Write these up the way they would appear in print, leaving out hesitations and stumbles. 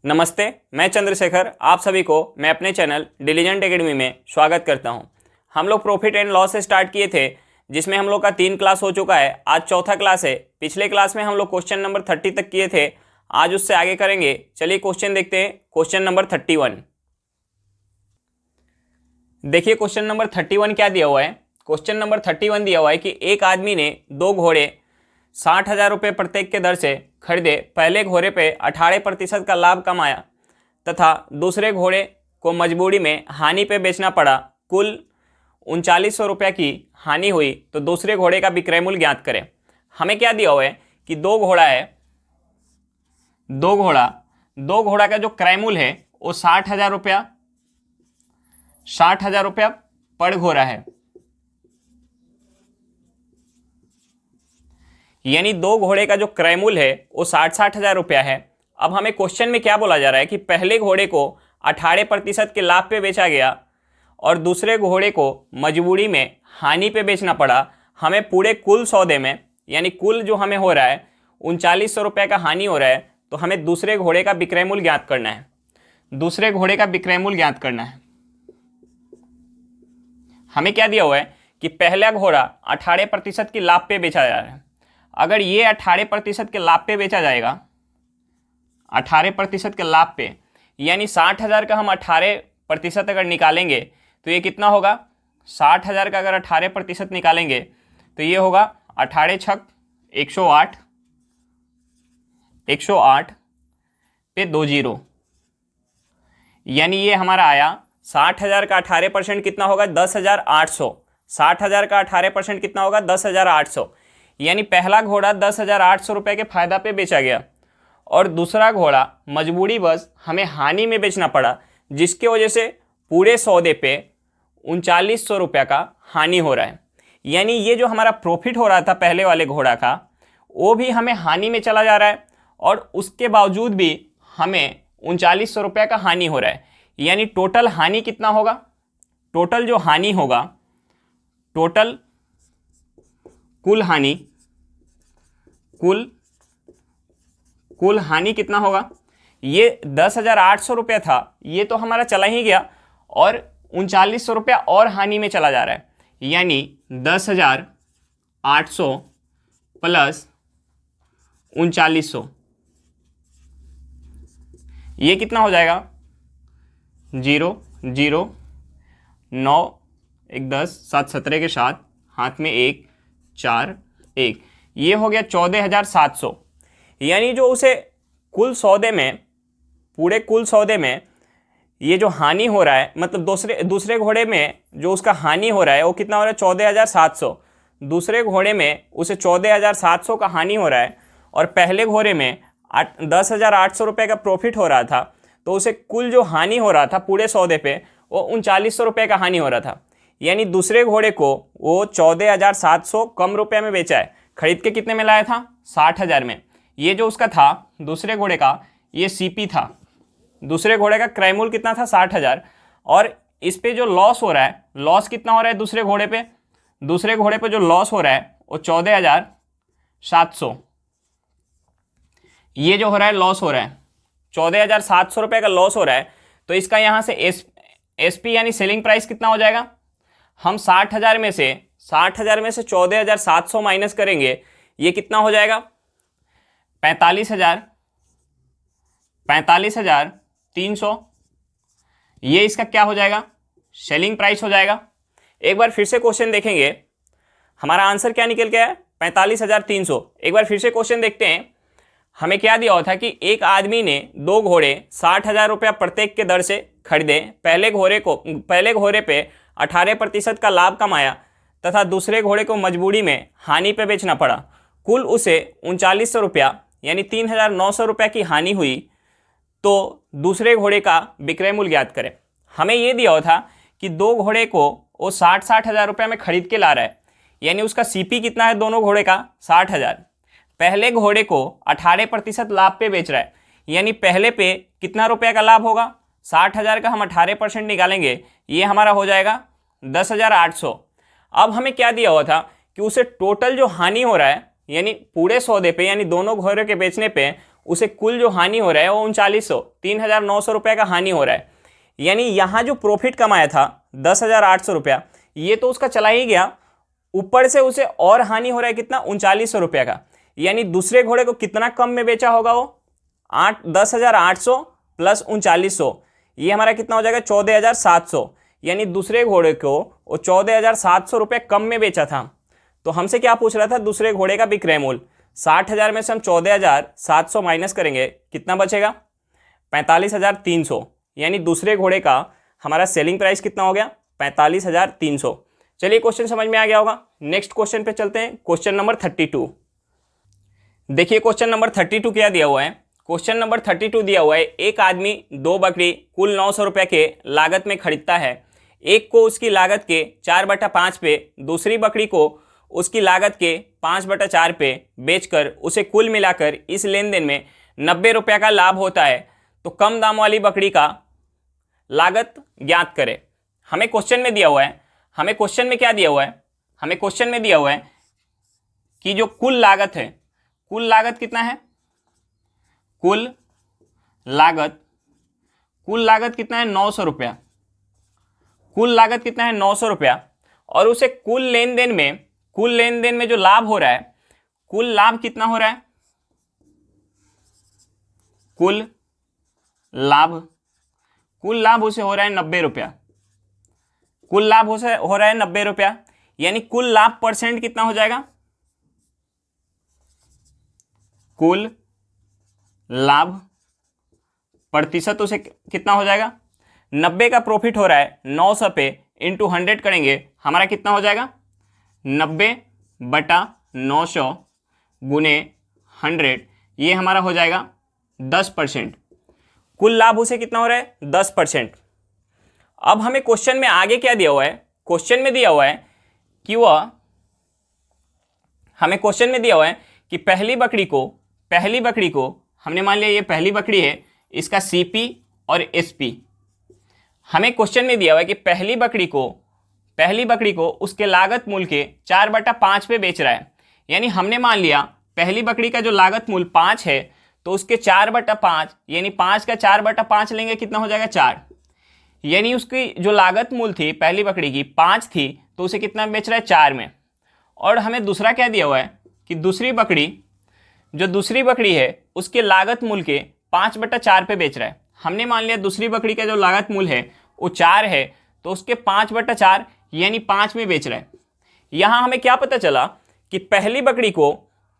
नमस्ते, मैं चंद्रशेखर आप सभी को मैं अपने चैनल डिलीजेंट एकेडमी में स्वागत करता हूं। हम लोग प्रॉफिट एंड लॉस से स्टार्ट किए थे, जिसमें हम लोग का 3 क्लास हो चुका है। आज चौथा क्लास है। पिछले क्लास में हम लोग क्वेश्चन नंबर 30 तक किए थे, आज उससे आगे करेंगे। चलिए क्वेश्चन देखते हैं। क्वेश्चन नंबर 31 देखिए। क्वेश्चन नंबर 31 क्या दिया हुआ है। क्वेश्चन नंबर 31 दिया हुआ है कि एक आदमी ने 2 घोड़े 60,000 रुपये प्रत्येक के दर से खरीदे। पहले घोड़े पे 18% का लाभ कमाया तथा दूसरे घोड़े को मजबूरी में हानि पे बेचना पड़ा। कुल 3900 रुपये की हानि हुई, तो दूसरे घोड़े का विक्रय मूल्य ज्ञात करें। हमें क्या दिया हुआ है कि दो घोड़ा है, दो घोड़ा का जो क्रय मूल्य है वो 60,000 रुपया, 60,000 रुपया पर घोड़ा है। यानी 2 घोड़े का जो क्रय मूल्य है वो 60,000 रुपया है। अब हमें क्वेश्चन में क्या बोला जा रहा है कि पहले घोड़े को 18% के लाभ पे बेचा गया और दूसरे घोड़े को मजबूरी में हानि पे बेचना पड़ा। हमें पूरे कुल सौदे में, यानी कुल जो हमें हो रहा है 3900 रुपये का हानि हो रहा है, तो हमें दूसरे घोड़े का विक्रय मूल्य ज्ञात करना है। दूसरे घोड़े का विक्रय मूल्य ज्ञात करना है। हमें क्या दिया हुआ है कि पहला घोड़ा 18% की लाभ पे बेचा जा रहा है। अगर ये 18% के लाभ पे बेचा जाएगा, 18% के लाभ पे, यानी 60,000 का हम 18% अगर निकालेंगे तो ये कितना होगा। 60,000 का अगर 18% निकालेंगे तो ये होगा 18 छक 108, 108 पे 2 जीरो, यानी ये हमारा आया 60,000 का 18% कितना होगा 10,800। 60,000 का 18% कितना होगा 10,800। यानी पहला घोड़ा 10,800 रुपये के फायदा पे बेचा गया और दूसरा घोड़ा मजबूरी बस हमें हानि में बेचना पड़ा, जिसके वजह से पूरे सौदे पे 3900 रुपये का हानि हो रहा है। यानी ये जो हमारा प्रॉफिट हो रहा था पहले वाले घोड़ा का, वो भी हमें हानि में चला जा रहा है और उसके बावजूद भी हमें 3900 रुपये का हानि हो रहा है। यानी टोटल हानि कितना होगा, टोटल जो हानि होगा, टोटल कुल हानि, कुल हानि कितना होगा। ये 10,800 रुपया था, ये तो हमारा चला ही गया और 3900 रुपया और हानि में चला जा रहा है। यानी 10,800 प्लस 3900, ये कितना हो जाएगा 0 0 9 1 10 7 17 के साथ हाथ में 1 4 1, ये हो गया 14,700। यानी जो उसे कुल सौदे में, पूरे कुल सौदे में ये जो हानि हो रहा है, मतलब दूसरे घोड़े में जो उसका हानि हो रहा है वो कितना हो रहा है 14,700। दूसरे घोड़े में उसे 14,700 का हानि हो रहा है और पहले घोड़े में 10,800 रुपये का प्रॉफिट हो रहा था, तो उसे कुल जो हानि हो रहा था पूरे सौदे पे वो 3900 रुपये का हानि हो रहा था। यानी दूसरे घोड़े को वो 14,700 कम रुपये में बेचा है। खरीद के कितने में लाया था 60,000 में। ये जो उसका था दूसरे घोड़े का, ये सीपी था। दूसरे घोड़े का क्रय मूल्य कितना था 60,000 और इस पे जो लॉस हो रहा है, लॉस कितना हो रहा है दूसरे घोड़े पे, दूसरे घोड़े पे जो लॉस हो रहा है वो 14,700। ये जो हो रहा है लॉस हो रहा है 14,700 रुपये का लॉस हो रहा है। तो इसका यहाँ से एसपी यानी सेलिंग प्राइस कितना हो जाएगा। हम 60,000 में से 14,700 माइनस करेंगे, ये कितना हो जाएगा 45,300। ये इसका क्या हो जाएगा सेलिंग प्राइस हो जाएगा। एक बार फिर से क्वेश्चन देखेंगे, हमारा आंसर क्या निकल के आया 45,300। एक बार फिर से क्वेश्चन देखते हैं। हमें क्या दिया हुआ था कि एक आदमी ने 2 घोड़े 60,000 रुपया प्रत्येक के दर से खरीदे। पहले घोड़े पे 18% का लाभ कमाया तथा दूसरे घोड़े को मजबूरी में हानि पे बेचना पड़ा। कुल उसे 3900 रुपया यानी 3,900 रुपये की हानि हुई, तो दूसरे घोड़े का विक्रय मूल्य ज्ञात करें। हमें यह दिया हुआ था कि 2 घोड़े को वो 60,000 रुपये में खरीद के ला रहा है, यानी उसका सीपी कितना है दोनों घोड़े का 60,000। पहले घोड़े को 18% लाभ पे बेच रहा है, यानी पहले पे कितना रुपया का लाभ होगा 60,000 का हम 18% निकालेंगे, ये हमारा हो जाएगा 10,800। अब हमें क्या दिया हुआ था कि उसे टोटल जो हानि हो रहा है यानी पूरे सौदे पे यानी दोनों घोड़े के बेचने पे उसे कुल जो हानि हो रहा है वो 3900, 3900 रुपये का हानि हो रहा है। यानी यहाँ जो प्रॉफिट कमाया था 10,800 रुपया, ये तो उसका चला ही गया, ऊपर से उसे और हानि हो रहा है कितना, 3900 रुपये का। यानी दूसरे घोड़े को कितना कम में बेचा होगा वो, 10,800 प्लस 3900, ये हमारा कितना हो जाएगा, 14,700। यानी दूसरे घोड़े को वो 14,700 रुपये कम में बेचा था। तो हमसे क्या पूछ रहा था, दूसरे घोड़े का विक्रय मूल्य। 60,000 में से हम 14,700 माइनस करेंगे, कितना बचेगा, 45,300। यानी दूसरे घोड़े का हमारा सेलिंग प्राइस कितना हो गया, 45,300। चलिए क्वेश्चन समझ में आ गया होगा। नेक्स्ट क्वेश्चन पे चलते हैं, क्वेश्चन नंबर 32। देखिए क्वेश्चन नंबर 32 क्या दिया हुआ है। क्वेश्चन नंबर 32 दिया हुआ है, एक आदमी 2 बकरी कुल 900 रुपये के लागत में खरीदता है। एक को उसकी लागत के 4/5 पे, दूसरी बकरी को उसकी लागत के 5/4 पे बेचकर उसे कुल मिलाकर इस लेन देन में 90 रुपये का लाभ होता है। तो कम दाम वाली बकरी का लागत ज्ञात करें। हमें क्वेश्चन में दिया हुआ है, हमें क्वेश्चन में क्या दिया हुआ है, हमें क्वेश्चन में दिया हुआ है कि जो कुल लागत है, कुल लागत कितना है, कुल लागत कितना है, 900 रुपया। कुल लागत कितना है, 900 रुपया। और उसे कुल लेन देन में जो लाभ हो रहा है, कुल लाभ कितना हो रहा है, कुल लाभ उसे हो रहा है 90 रुपया। कुल लाभ उसे हो रहा है 90 रुपया। यानी कुल लाभ परसेंट कितना हो जाएगा, कुल लाभ प्रतिशत उसे कितना हो जाएगा, 90 का प्रॉफिट हो रहा है 900 पे, इंटू 100 करेंगे, हमारा कितना हो जाएगा, 90/900 गुने 100, ये हमारा हो जाएगा 10%। कुल लाभ उसे कितना हो रहा है, 10%। अब हमें क्वेश्चन में आगे क्या दिया हुआ है, क्वेश्चन में दिया हुआ है कि हमें क्वेश्चन में दिया हुआ है कि पहली बकरी को हमने मान लिया ये पहली बकरी है, इसका सीपी और एसपी। हमें क्वेश्चन में दिया हुआ है कि पहली बकरी को उसके लागत मूल्य के 4/5 पे बेच रहा है। यानी हमने मान लिया पहली बकरी का जो लागत मूल्य 5 है, तो उसके 4/5 यानी 5 का 4/5 लेंगे, कितना हो जाएगा, 4। यानी उसकी जो लागत मूल्य थी पहली बकरी की 5 थी, तो उसे कितना बेच रहा है, 4 में। और हमें दूसरा क्या दिया हुआ है कि दूसरी बकरी है उसके लागत मूल्य के 5/4 पे बेच रहा है। हमने मान लिया दूसरी बकरी का जो लागत मूल्य है वो 4 है, तो उसके 5/4 यानी 5 में बेच रहा है। यहाँ हमें क्या पता चला कि पहली बकरी को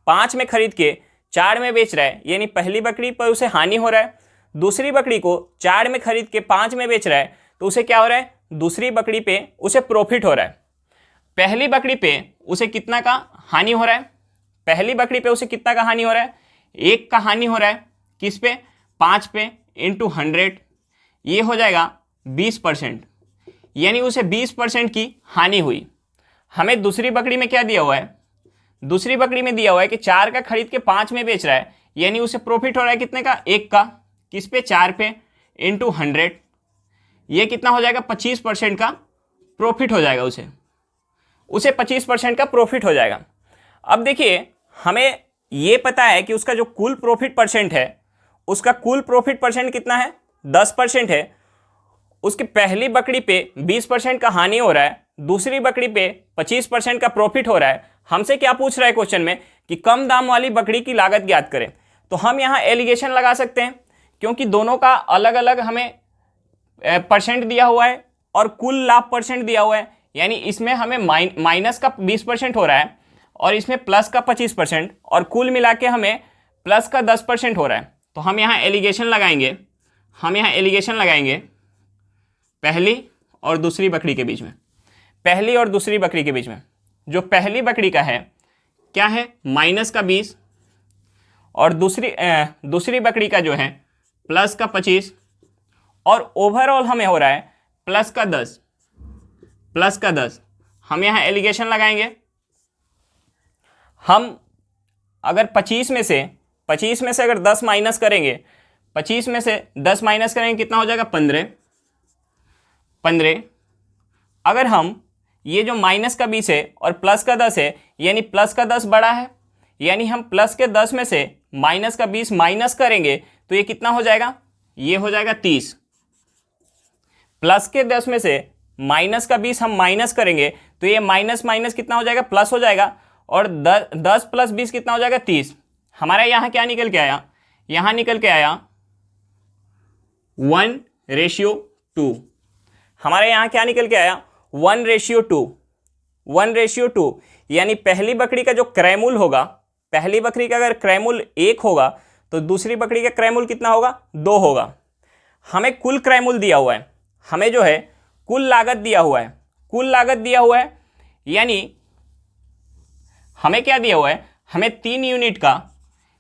5 में खरीद के 4 में बेच रहा है, यानी पहली बकरी पर उसे हानि हो रहा है। दूसरी बकरी को 4 में खरीद के 5 में बेच रहा है, तो उसे क्या हो रहा है, दूसरी बकरी पे उसे प्रॉफिट हो रहा है। पहली बकरी पे उसे कितना का हानि हो रहा है, पहली बकरी पे उसे कितना का हानि हो रहा है, 1 का हानि हो रहा है। किस पे, 5 पे, इंटू 100, ये हो जाएगा 20%। यानी उसे 20% की हानि हुई। हमें दूसरी बकरी में क्या दिया हुआ है, दूसरी बकरी में दिया हुआ है कि 4 का खरीद के 5 में बेच रहा है, यानी उसे प्रॉफिट हो रहा है कितने का, 1 का। किस पे, 4 पे, इंटू 100, ये कितना हो जाएगा, 25% का प्रॉफिट हो जाएगा उसे 25% का प्रॉफिट हो जाएगा। अब देखिए हमें ये पता है कि उसका जो कुल प्रॉफिट परसेंट है, उसका कुल प्रॉफिट परसेंट कितना है, 10% है। उसकी पहली बकरी पे 20% का हानि हो रहा है, दूसरी बकरी पे 25% का प्रॉफिट हो रहा है। हमसे क्या पूछ रहा है क्वेश्चन में कि कम दाम वाली बकरी की लागत ज्ञात करें। तो हम यहाँ एलिगेशन लगा सकते हैं, क्योंकि दोनों का अलग अलग हमें परसेंट दिया हुआ है और कुल लाभ परसेंट दिया हुआ है। यानी इसमें हमें माइनस का 20% हो रहा है और इसमें प्लस का 25%, और कुल मिला के हमें प्लस का 10% हो रहा है। तो हम यहाँ एलिगेशन लगाएंगे, पहली और दूसरी बकरी के बीच में, जो पहली बकरी का है क्या है, माइनस का 20, और दूसरी बकरी का जो है प्लस का 25, और ओवरऑल हमें हो रहा है प्लस का 10। हम यहाँ एलिगेशन लगाएंगे। हम अगर 25 में से अगर 10 माइनस करेंगे, 25 में से 10 माइनस करेंगे, कितना हो जाएगा, 15। अगर हम ये जो माइनस का 20 है और प्लस का 10 है, यानी प्लस का 10 बड़ा है, यानी हम प्लस के 10 में से माइनस का 20 माइनस करेंगे तो ये कितना हो जाएगा, ये हो जाएगा 30। प्लस के 10 में से माइनस का 20 हम माइनस करेंगे तो ये माइनस माइनस कितना हो जाएगा, प्लस हो जाएगा। और 10 प्लस 20 कितना हो जाएगा, 30। हमारा यहाँ क्या निकल के आया, यहाँ निकल के आया 1:2। हमारे यहाँ क्या निकल के आया, 1:2। 1:2 यानी पहली बकरी का जो क्रयमूल होगा, पहली बकरी का अगर क्रयमूल 1 होगा तो दूसरी बकरी का क्रयमूल कितना होगा, 2 होगा। हमें कुल क्रयमूल दिया हुआ है, हमें जो है कुल लागत दिया हुआ है, कुल लागत दिया हुआ है। यानी हमें क्या दिया हुआ है, हमें 3 यूनिट का,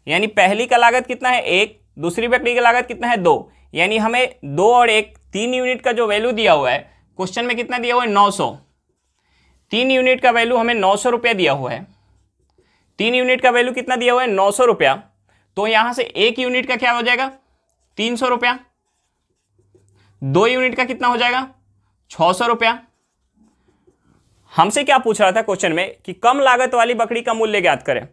यानी पहली का लागत कितना है 1, दूसरी बकरी का लागत कितना है 2, यानी हमें 2 और 1 3 यूनिट का जो वैल्यू दिया हुआ है क्वेश्चन में कितना दिया हुआ है, 900। 3 यूनिट का वैल्यू हमें 900 रुपया दिया हुआ है। 3 यूनिट का वैल्यू कितना दिया हुआ है, 900 रुपया। तो यहां से 1 यूनिट का क्या हो जाएगा, 300 रुपया। 2 यूनिट का कितना हो जाएगा, 600 रुपया। हमसे क्या पूछ रहा था क्वेश्चन में कि कम लागत वाली बकरी का मूल्य ज्ञात करें।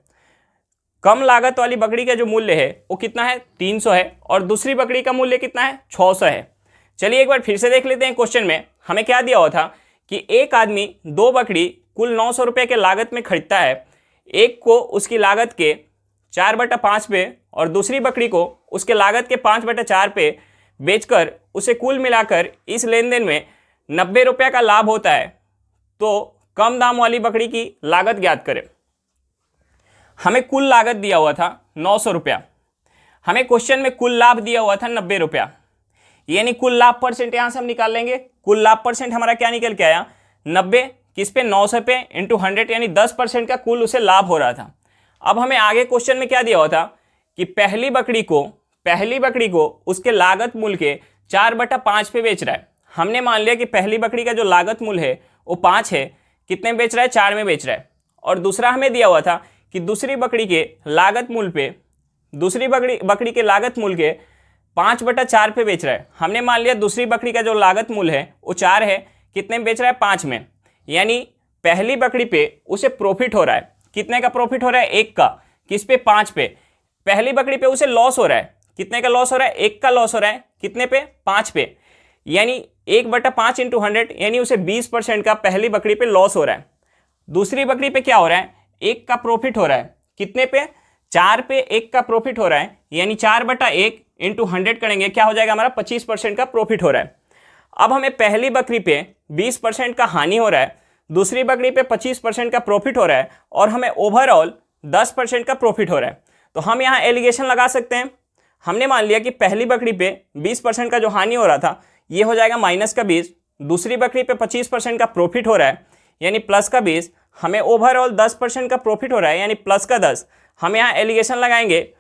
कम लागत वाली बकरी का जो मूल्य है वो कितना है, 300 है, और दूसरी बकरी का मूल्य कितना है, 600 है। चलिए एक बार फिर से देख लेते हैं। क्वेश्चन में हमें क्या दिया हुआ था कि एक आदमी 2 बकरी कुल 900 रुपये के लागत में खरीदता है। एक को उसकी लागत के 4/5 पे और दूसरी बकरी को उसके लागत के 5/4 पे बेचकर उसे कुल मिलाकर इस लेन देन में 90 रुपये का लाभ होता है। तो कम दाम वाली बकरी की लागत ज्ञात करें। हमें कुल लागत दिया हुआ था 900 रुपया, हमें क्वेश्चन में कुल लाभ दिया हुआ था 90 रुपया, यानी कुल लाभ परसेंट यहां से हम निकाल लेंगे। कुल लाभ परसेंट हमारा क्या निकल के आया, 90 किस पे, 900 पे इंटू 100, यानी 10% का कुल उसे लाभ हो रहा था। अब हमें आगे क्वेश्चन में क्या दिया हुआ था कि पहली बकरी को उसके लागत मूल्य के 4/5 पे बेच रहा है। हमने मान लिया कि पहली बकरी का जो लागत मूल्य है वो 5 है, कितने में बेच रहा है, 4 में बेच रहा है। और दूसरा हमें दिया हुआ था कि दूसरी बकरी के लागत मूल्य पे, दूसरी बकरी के लागत मूल्य के 5/4 पे बेच रहा है। हमने मान लिया दूसरी बकरी का जो लागत मूल्य है वो 4 है, कितने में बेच रहा है, 5 में। यानी पहली बकरी पे उसे प्रॉफिट हो रहा है, कितने का प्रॉफिट हो रहा है, 1 का, किस पे, 5 पे। पहली बकरी पे उसे लॉस हो रहा है, कितने का लॉस हो रहा है, 1 का लॉस हो रहा है, कितने पे, 5 पे। यानी 1/5 इंटू 100, यानी उसे 20% का पहली बकरी पे लॉस हो रहा है। दूसरी बकरी पे क्या हो रहा है, 1 का प्रॉफिट हो रहा है, कितने पे, 4 पे 1 का प्रॉफिट हो रहा है, यानी 4/1 इंटू 100 करेंगे, क्या हो जाएगा हमारा, 25% का प्रॉफिट हो रहा है। अब हमें पहली बकरी पे 20% का हानि हो रहा है, दूसरी बकरी पे 25% का प्रॉफिट हो रहा है, और हमें ओवरऑल 10% का प्रॉफिट हो रहा है। तो हम यहाँ एलिगेशन लगा सकते हैं। हमने मान लिया कि पहली बकरी पे 20% का जो हानि हो रहा था ये हो जाएगा -20, दूसरी बकरी पे 25% का प्रॉफिट हो रहा है यानी +20, हमें ओवरऑल 10% का प्रॉफिट हो रहा है यानी +10। हम यहाँ एलिगेशन लगाएंगे,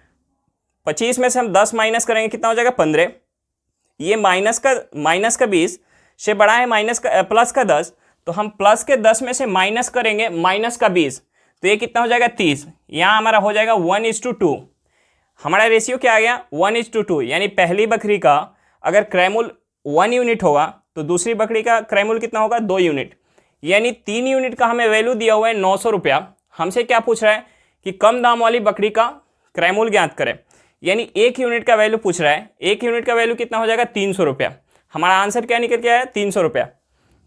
25 में से हम 10 माइनस करेंगे, कितना हो जाएगा, 15। ये माइनस का 20 से बड़ा है +10, तो हम +10 में से माइनस करेंगे -20, तो ये कितना हो जाएगा, 30। यहाँ हमारा हो जाएगा 1:2। हमारा रेशियो क्या आ गया, 1:2, यानी पहली बकरी का अगर क्रयमूल 1 यूनिट होगा तो दूसरी बकरी का क्रयमूल कितना होगा, 2 यूनिट। यानी 3 यूनिट का हमें वैल्यू दिया हुआ है 900 रुपया। हमसे क्या पूछ रहा है कि कम दाम वाली बकरी का क्रयमूल ज्ञात करें, यानी 1 यूनिट का वैल्यू पूछ रहा है। 1 यूनिट का वैल्यू कितना हो जाएगा, 300 रुपया। हमारा आंसर क्या निकल के आया, 300 रुपया।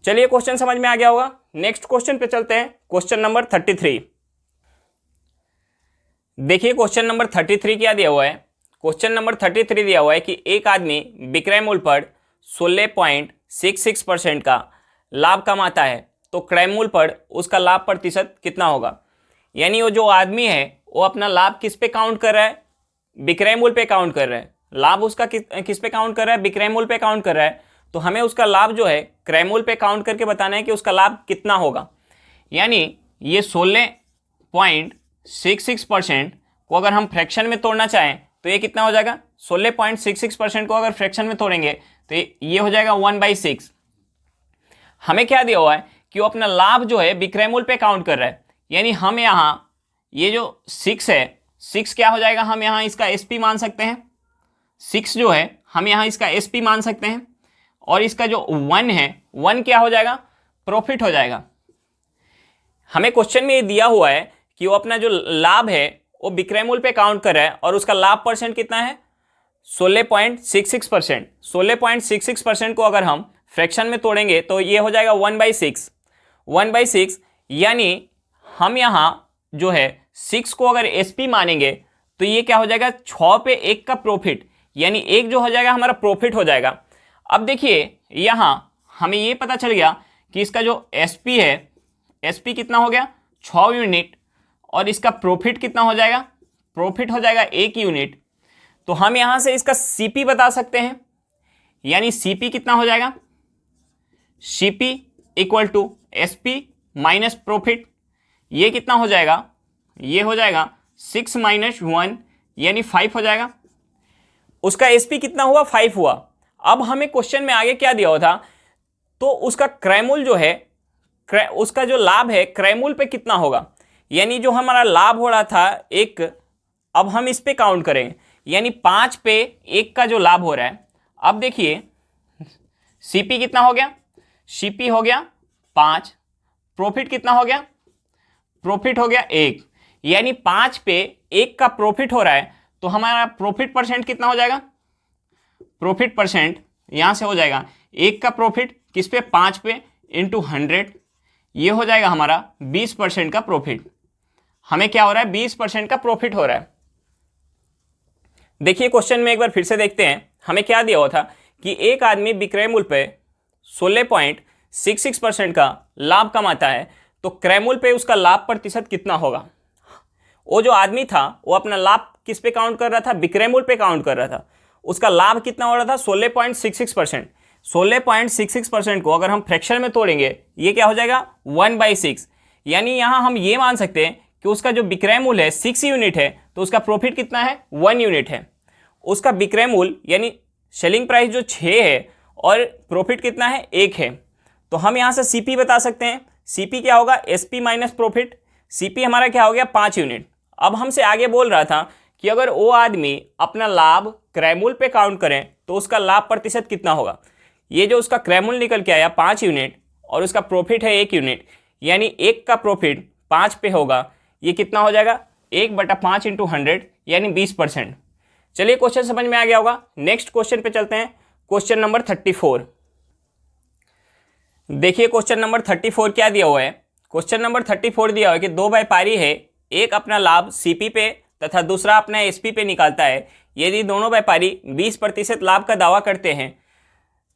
चलिए क्वेश्चन समझ में आ गया होगा। नेक्स्ट क्वेश्चन पे चलते हैं, क्वेश्चन नंबर 33। देखिए क्वेश्चन नंबर 33 क्या दिया हुआ है। क्वेश्चन नंबर 33 दिया हुआ है कि एक आदमी विक्रय मूल्य पर 16.66% का लाभ कमाता है, तो क्रय मूल्य पर उसका लाभ प्रतिशत कितना होगा। यानी वो जो आदमी है वो अपना लाभ किस पे काउंट कर रहा है, विक्रय मूल्य पे काउंट कर रहा है। लाभ उसका किस पे काउंट कर रहा है, विक्रय मूल्य पे काउंट कर रहा है। तो हमें उसका लाभ जो है क्रय मूल्य पे काउंट करके बताना है कि उसका लाभ कितना होगा। यानी ये 16.66% को अगर हम फ्रैक्शन में तोड़ना चाहें तो ये कितना हो जाएगा, 16.66% को अगर फ्रैक्शन में तोड़ेंगे तो ये हो जाएगा 1/6। हमें क्या दिया हुआ है कि वो अपना लाभ जो है विक्रय मूल्य पे काउंट कर रहा है। यानी हम यहाँ ये जो 6 है, 6 क्या हो जाएगा, हम यहाँ इसका SP मान सकते हैं। 6 जो है हम यहाँ इसका SP मान सकते हैं, और इसका जो 1 है, 1 क्या हो जाएगा, प्रॉफिट हो जाएगा। हमें क्वेश्चन में ये दिया हुआ है कि वो अपना जो लाभ है वो विक्रय मूल्य पे काउंट कर रहा है और उसका लाभ परसेंट कितना है 16.66%। 16.66% को अगर हम फ्रैक्शन में तोड़ेंगे तो ये हो जाएगा 1/6। 1/6 यानी हम यहाँ जो है 6 को अगर एसपी मानेंगे तो ये क्या हो जाएगा 6 पे 1 का प्रॉफिट, यानी 1 जो हो जाएगा हमारा प्रॉफिट हो जाएगा। अब देखिए यहाँ हमें ये पता चल गया कि इसका जो एसपी है, एसपी कितना हो गया 6 यूनिट, और इसका प्रॉफिट कितना हो जाएगा, प्रॉफिट हो जाएगा 1 यूनिट। तो हम यहाँ से इसका सीपी बता सकते हैं, यानी सीपी कितना हो जाएगा, CP equal to SP minus profit. ये कितना हो जाएगा, ये हो जाएगा 6 - 1 यानी 5 हो जाएगा। उसका एसपी कितना हुआ 5 हुआ। अब हमें क्वेश्चन में आगे क्या दिया हुआ था, तो उसका क्रयमूल्य जो है, उसका जो लाभ है क्रयमूल्य पे कितना होगा, यानी जो हमारा लाभ हो रहा था 1, अब हम इस पे काउंट करेंगे, यानी 5 पे 1 का जो लाभ हो रहा है। अब देखिए सीपी कितना हो गया, सीपी हो गया 5, प्रॉफिट कितना हो गया, प्रॉफिट हो गया 1, यानी 5 पे 1 का प्रॉफिट हो रहा है। तो हमारा प्रॉफिट परसेंट कितना हो जाएगा, प्रॉफिट परसेंट यहां से हो जाएगा 1 का प्रॉफिट किस पे 5 पे इंटू 100, ये हो जाएगा हमारा 20% का प्रॉफिट। हमें क्या हो रहा है 20% का प्रॉफिट हो रहा है। देखिए क्वेश्चन में एक बार फिर से देखते हैं, हमें क्या दिया हुआ था कि एक आदमी विक्रय मूल्य पे 16.66% का लाभ कमाता है, तो क्रय मूल्य पे उसका लाभ प्रतिशत कितना होगा। वो जो आदमी था वो अपना लाभ किस पे काउंट कर रहा था, विक्रय मूल्य पे काउंट कर रहा था। उसका लाभ कितना हो रहा था 16.66%। 16.66% को अगर हम फ्रैक्शन में तोड़ेंगे ये क्या हो जाएगा 1/6, यानी यहाँ हम ये मान सकते हैं कि उसका जो विक्रय मूल्य है 6 यूनिट है, तो उसका प्रॉफिट कितना है 1 यूनिट है। उसका विक्रय मूल्य यानी सेलिंग प्राइस जो 6 है और प्रॉफिट कितना है 1 है, तो हम यहाँ से सीपी बता सकते हैं। सीपी क्या होगा एसपी माइनस प्रॉफिट। सीपी हमारा क्या हो गया 5 यूनिट। अब हमसे आगे बोल रहा था कि अगर वो आदमी अपना लाभ क्रय मूल्य पे काउंट करें तो उसका लाभ प्रतिशत कितना होगा। ये जो उसका क्रय मूल्य निकल के आया 5 यूनिट और उसका प्रॉफिट है 1 यूनिट, यानी 1 का प्रॉफिट 5 पे होगा, ये कितना हो जाएगा 1/5 इंटू 100 यानी 20%। चलिए क्वेश्चन समझ में आ गया होगा। नेक्स्ट क्वेश्चन पे चलते हैं, क्वेश्चन नंबर 34। देखिए क्वेश्चन नंबर 34 क्या दिया हुआ है। क्वेश्चन नंबर 34 दिया हुआ है कि 2 व्यापारी है, एक अपना लाभ सीपी पे तथा दूसरा अपना एसपी पे निकालता है। यदि दोनों व्यापारी 20% लाभ का दावा करते हैं,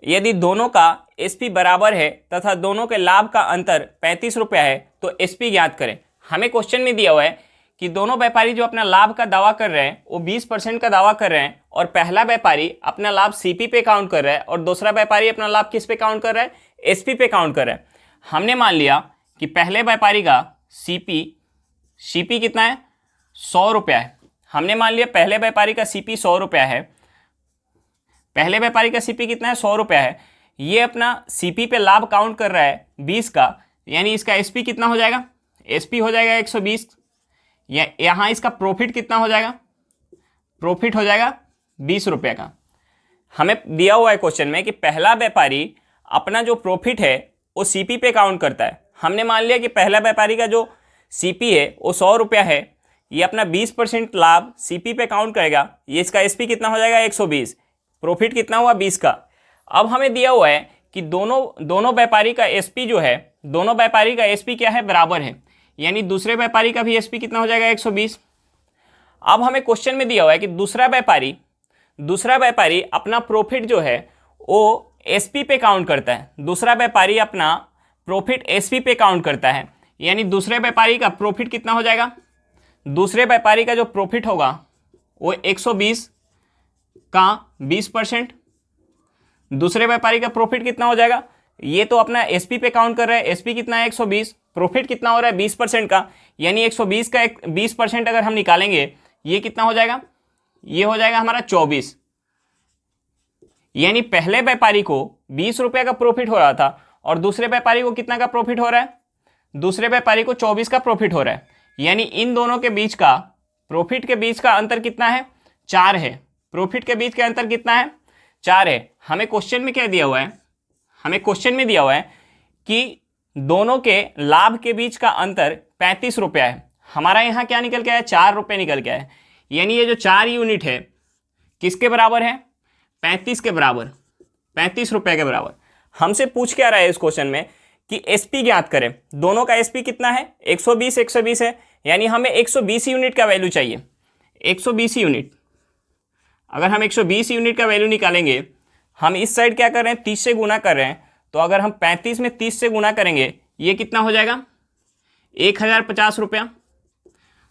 यदि दोनों का एसपी बराबर है तथा दोनों के लाभ का अंतर 35 रुपया है तो एसपी ज्ञात करें। हमें क्वेश्चन में दिया हुआ है कि दोनों व्यापारी जो अपना लाभ का दावा कर रहे हैं वो 20% का दावा कर रहे हैं, और पहला व्यापारी अपना लाभ सीपी पे काउंट कर रहा है और दूसरा व्यापारी अपना लाभ किस पे काउंट कर रहा है एसपी पे काउंट कर रहा है। हमने मान लिया कि पहले व्यापारी का सीपी कितना है 100 रुपया है। हमने मान लिया पहले व्यापारी का सीपी 100 रुपया है। पहले व्यापारी का सीपी कितना है 100 रुपया है। ये अपना सीपी पे लाभ काउंट कर रहा है 20 का, यानी इसका एसपी कितना हो जाएगा, एसपी हो जाएगा 120। यहाँ इसका प्रॉफिट कितना हो जाएगा, प्रॉफिट हो जाएगा 20 रुपये का। हमें दिया हुआ है क्वेश्चन में कि पहला व्यापारी अपना जो प्रॉफिट है वो सीपी पे काउंट करता है। हमने मान लिया कि पहला व्यापारी का जो सीपी है वो 100 रुपया है, ये अपना 20% लाभ सीपी पे काउंट करेगा, ये इसका एसपी कितना हो जाएगा 120, प्रॉफिट कितना हुआ 20 का। अब हमें दिया हुआ है कि दोनों व्यापारी का एसपी जो है, दोनों व्यापारी का एसपी क्या है बराबर है, यानी दूसरे व्यापारी का भी एसपी कितना हो जाएगा 120। अब हमें क्वेश्चन में दिया हुआ है कि दूसरा व्यापारी अपना प्रॉफिट जो है वो एसपी पे काउंट करता है। दूसरा व्यापारी अपना प्रॉफिट एसपी पे काउंट करता है, यानी दूसरे व्यापारी का प्रॉफिट कितना हो जाएगा, दूसरे व्यापारी का जो प्रॉफिट होगा वो 120 का 20%। दूसरे व्यापारी का प्रॉफिट कितना हो जाएगा, ये तो अपना एसपी पे काउंट कर रहा है, एसपी कितना है 120, प्रॉफिट कितना हो रहा है 20% का, यानी 120 का 20% अगर हम निकालेंगे ये कितना हो जाएगा, ये हो जाएगा हमारा 24। यानी पहले व्यापारी को 20 रुपये का प्रॉफिट हो रहा था और दूसरे व्यापारी को कितना का प्रॉफिट हो रहा है, दूसरे व्यापारी को 24 का प्रॉफिट हो रहा है। यानी इन दोनों के बीच का प्रॉफिट के बीच का अंतर कितना है 4 है। प्रॉफिट के बीच का अंतर कितना है 4 है। हमें क्वेश्चन में क्या दिया हुआ है, हमें क्वेश्चन में दिया हुआ है कि दोनों के लाभ के बीच का अंतर 35 रुपया है। हमारा यहाँ क्या निकल के आया, 4 रुपये निकल के आया। यानी ये जो 4 यूनिट है किसके बराबर है, 35 के बराबर, 35 रुपये के बराबर। हमसे पूछ क्या रहा है इस क्वेश्चन में कि एसपी ज्ञात करें। दोनों का एसपी कितना है, 120 120 है, यानी हमें 120 यूनिट का वैल्यू चाहिए। 120 यूनिट, अगर हम 120 यूनिट का वैल्यू निकालेंगे, हम इस साइड क्या कर रहे हैं, 30 से गुना कर रहे हैं, तो अगर हम 35 में 30 से गुना करेंगे ये कितना हो जाएगा, 1050 रुपया।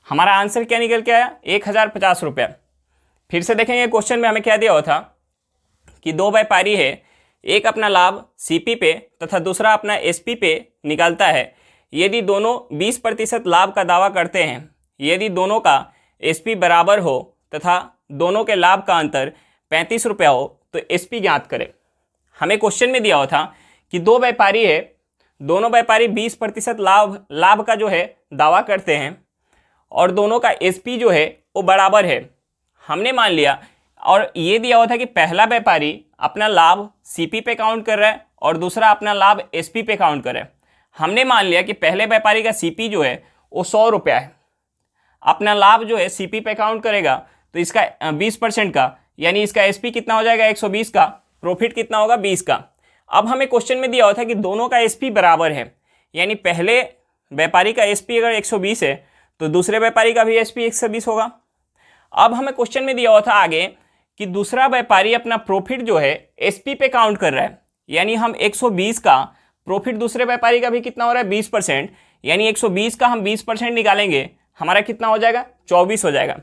हमारा आंसर क्या निकल के आया, 1050 रुपया। फिर से देखेंगे क्वेश्चन में हमें क्या दिया हुआ था कि दो व्यापारी है, एक अपना लाभ सीपी पे तथा दूसरा अपना एसपी पे निकालता है। यदि दोनों 20% लाभ का दावा करते हैं, यदि दोनों का एसपी बराबर हो तथा दोनों के लाभ का अंतर 35 रुपया हो तो एसपी ज्ञात करें। हमें क्वेश्चन में दिया हुआ था कि दो व्यापारी है, दोनों व्यापारी 20% लाभ का जो है दावा करते हैं और दोनों का एसपी जो है वो बराबर है। हमने मान लिया, और ये दिया हुआ था कि पहला व्यापारी अपना लाभ सीपी पे काउंट कर रहा है और दूसरा अपना लाभ एसपी पे काउंट कर रहा है। हमने मान लिया कि पहले व्यापारी का सीपी जो है वो 100 रुपया है, अपना लाभ जो है सीपी पे काउंट करेगा तो इसका 20% का, यानी इसका एसपी कितना हो जाएगा 120 का, प्रॉफिट कितना होगा 20 का। अब हमें क्वेश्चन में दिया हुआ था कि दोनों का एसपी बराबर है, यानी पहले व्यापारी का एसपी अगर 120 है तो दूसरे व्यापारी का भी एसपी 120 होगा। अब हमें क्वेश्चन में दिया हुआ था आगे कि दूसरा व्यापारी अपना प्रॉफिट जो है एसपी पे काउंट कर रहा है, यानी हम 120 का प्रॉफिट दूसरे व्यापारी का भी कितना हो रहा है 20%, यानी 120 का हम 20% निकालेंगे, हमारा कितना हो जाएगा 24 हो जाएगा।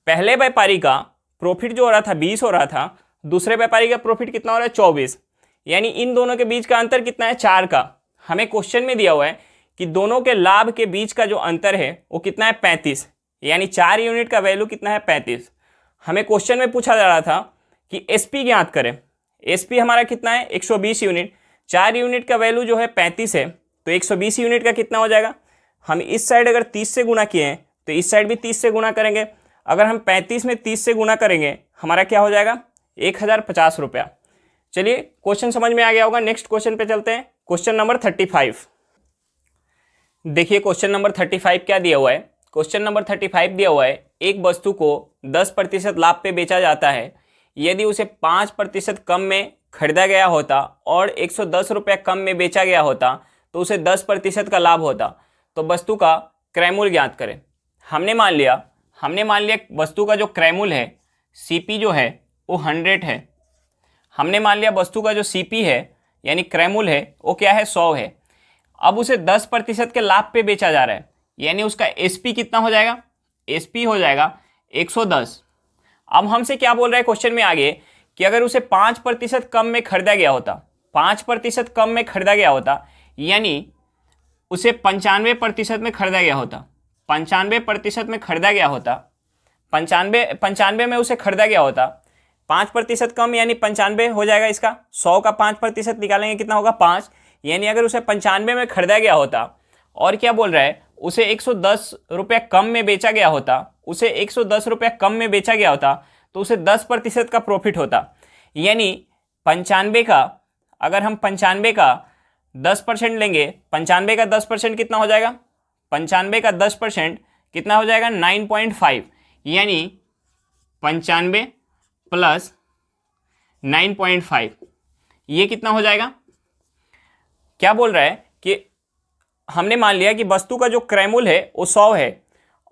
पहले व्यापारी का प्रॉफिट जो हो रहा था 20 हो रहा था, दूसरे व्यापारी का प्रॉफिट कितना हो रहा है 24, यानी इन दोनों के बीच का अंतर कितना है 4 का। हमें क्वेश्चन में दिया हुआ है कि दोनों के लाभ के बीच का जो अंतर है वो कितना है 35, यानी 4 यूनिट का वैल्यू कितना है 35। हमें क्वेश्चन में पूछा जा रहा था कि एसपी ज्ञात करें। एसपी हमारा कितना है 120 यूनिट, 4 यूनिट का वैल्यू जो है 35 है, तो 120 यूनिट का कितना हो जाएगा। हम इस साइड अगर 30 से गुना किए हैं तो इस साइड भी 30 से गुना करेंगे। अगर हम 35 में 30 से गुना करेंगे हमारा क्या हो जाएगा 1050 रुपया। चलिए क्वेश्चन समझ में आ गया होगा। नेक्स्ट क्वेश्चन पे चलते हैं, क्वेश्चन नंबर 35। देखिए क्वेश्चन नंबर 35 क्या दिया हुआ है। क्वेश्चन नंबर 35 दिया हुआ है, एक वस्तु को 10% लाभ पे बेचा जाता है। यदि उसे 5% कम में खरीदा गया होता और 110 रुपये कम में बेचा गया होता तो उसे 10% का लाभ होता, तो वस्तु का क्रय मूल्य ज्ञात करें। हमने मान लिया वस्तु का जो क्रय मूल्य है सीपी जो है वो 100 है। हमने मान लिया वस्तु का जो सीपी है यानी क्रय मूल्य है वो क्या है 100 है। अब उसे 10% के लाभ पे बेचा जा रहा है, यानी उसका एसपी कितना हो जाएगा, एसपी हो जाएगा 110। अब हमसे क्या बोल रहा है क्वेश्चन में आगे कि अगर उसे 5% कम में खरीदा गया होता, 5% कम में खरीदा गया होता, यानी उसे 95% में खरीदा गया होता, 95% में खरीदा गया होता, 95 में उसे खरीदा गया होता, 5% कम यानी 95 हो जाएगा इसका। 100 का 5% निकालेंगे कितना होगा 5, यानी अगर उसे 95 में खरीदा गया होता और क्या बोल रहा है उसे 110 रुपये कम में बेचा गया होता, उसे 110 रुपये कम में बेचा गया होता तो उसे 10% का प्रॉफिट होता। यानी 95 का, अगर हम 95 का 10% लेंगे, 95 का 10% कितना हो जाएगा, 95 का 10% कितना हो जाएगा 9.5, यानी 95 प्लस 9.5 ये कितना हो जाएगा। क्या बोल रहा है कि हमने मान लिया कि वस्तु का जो क्रय मूल्य है वो 100 है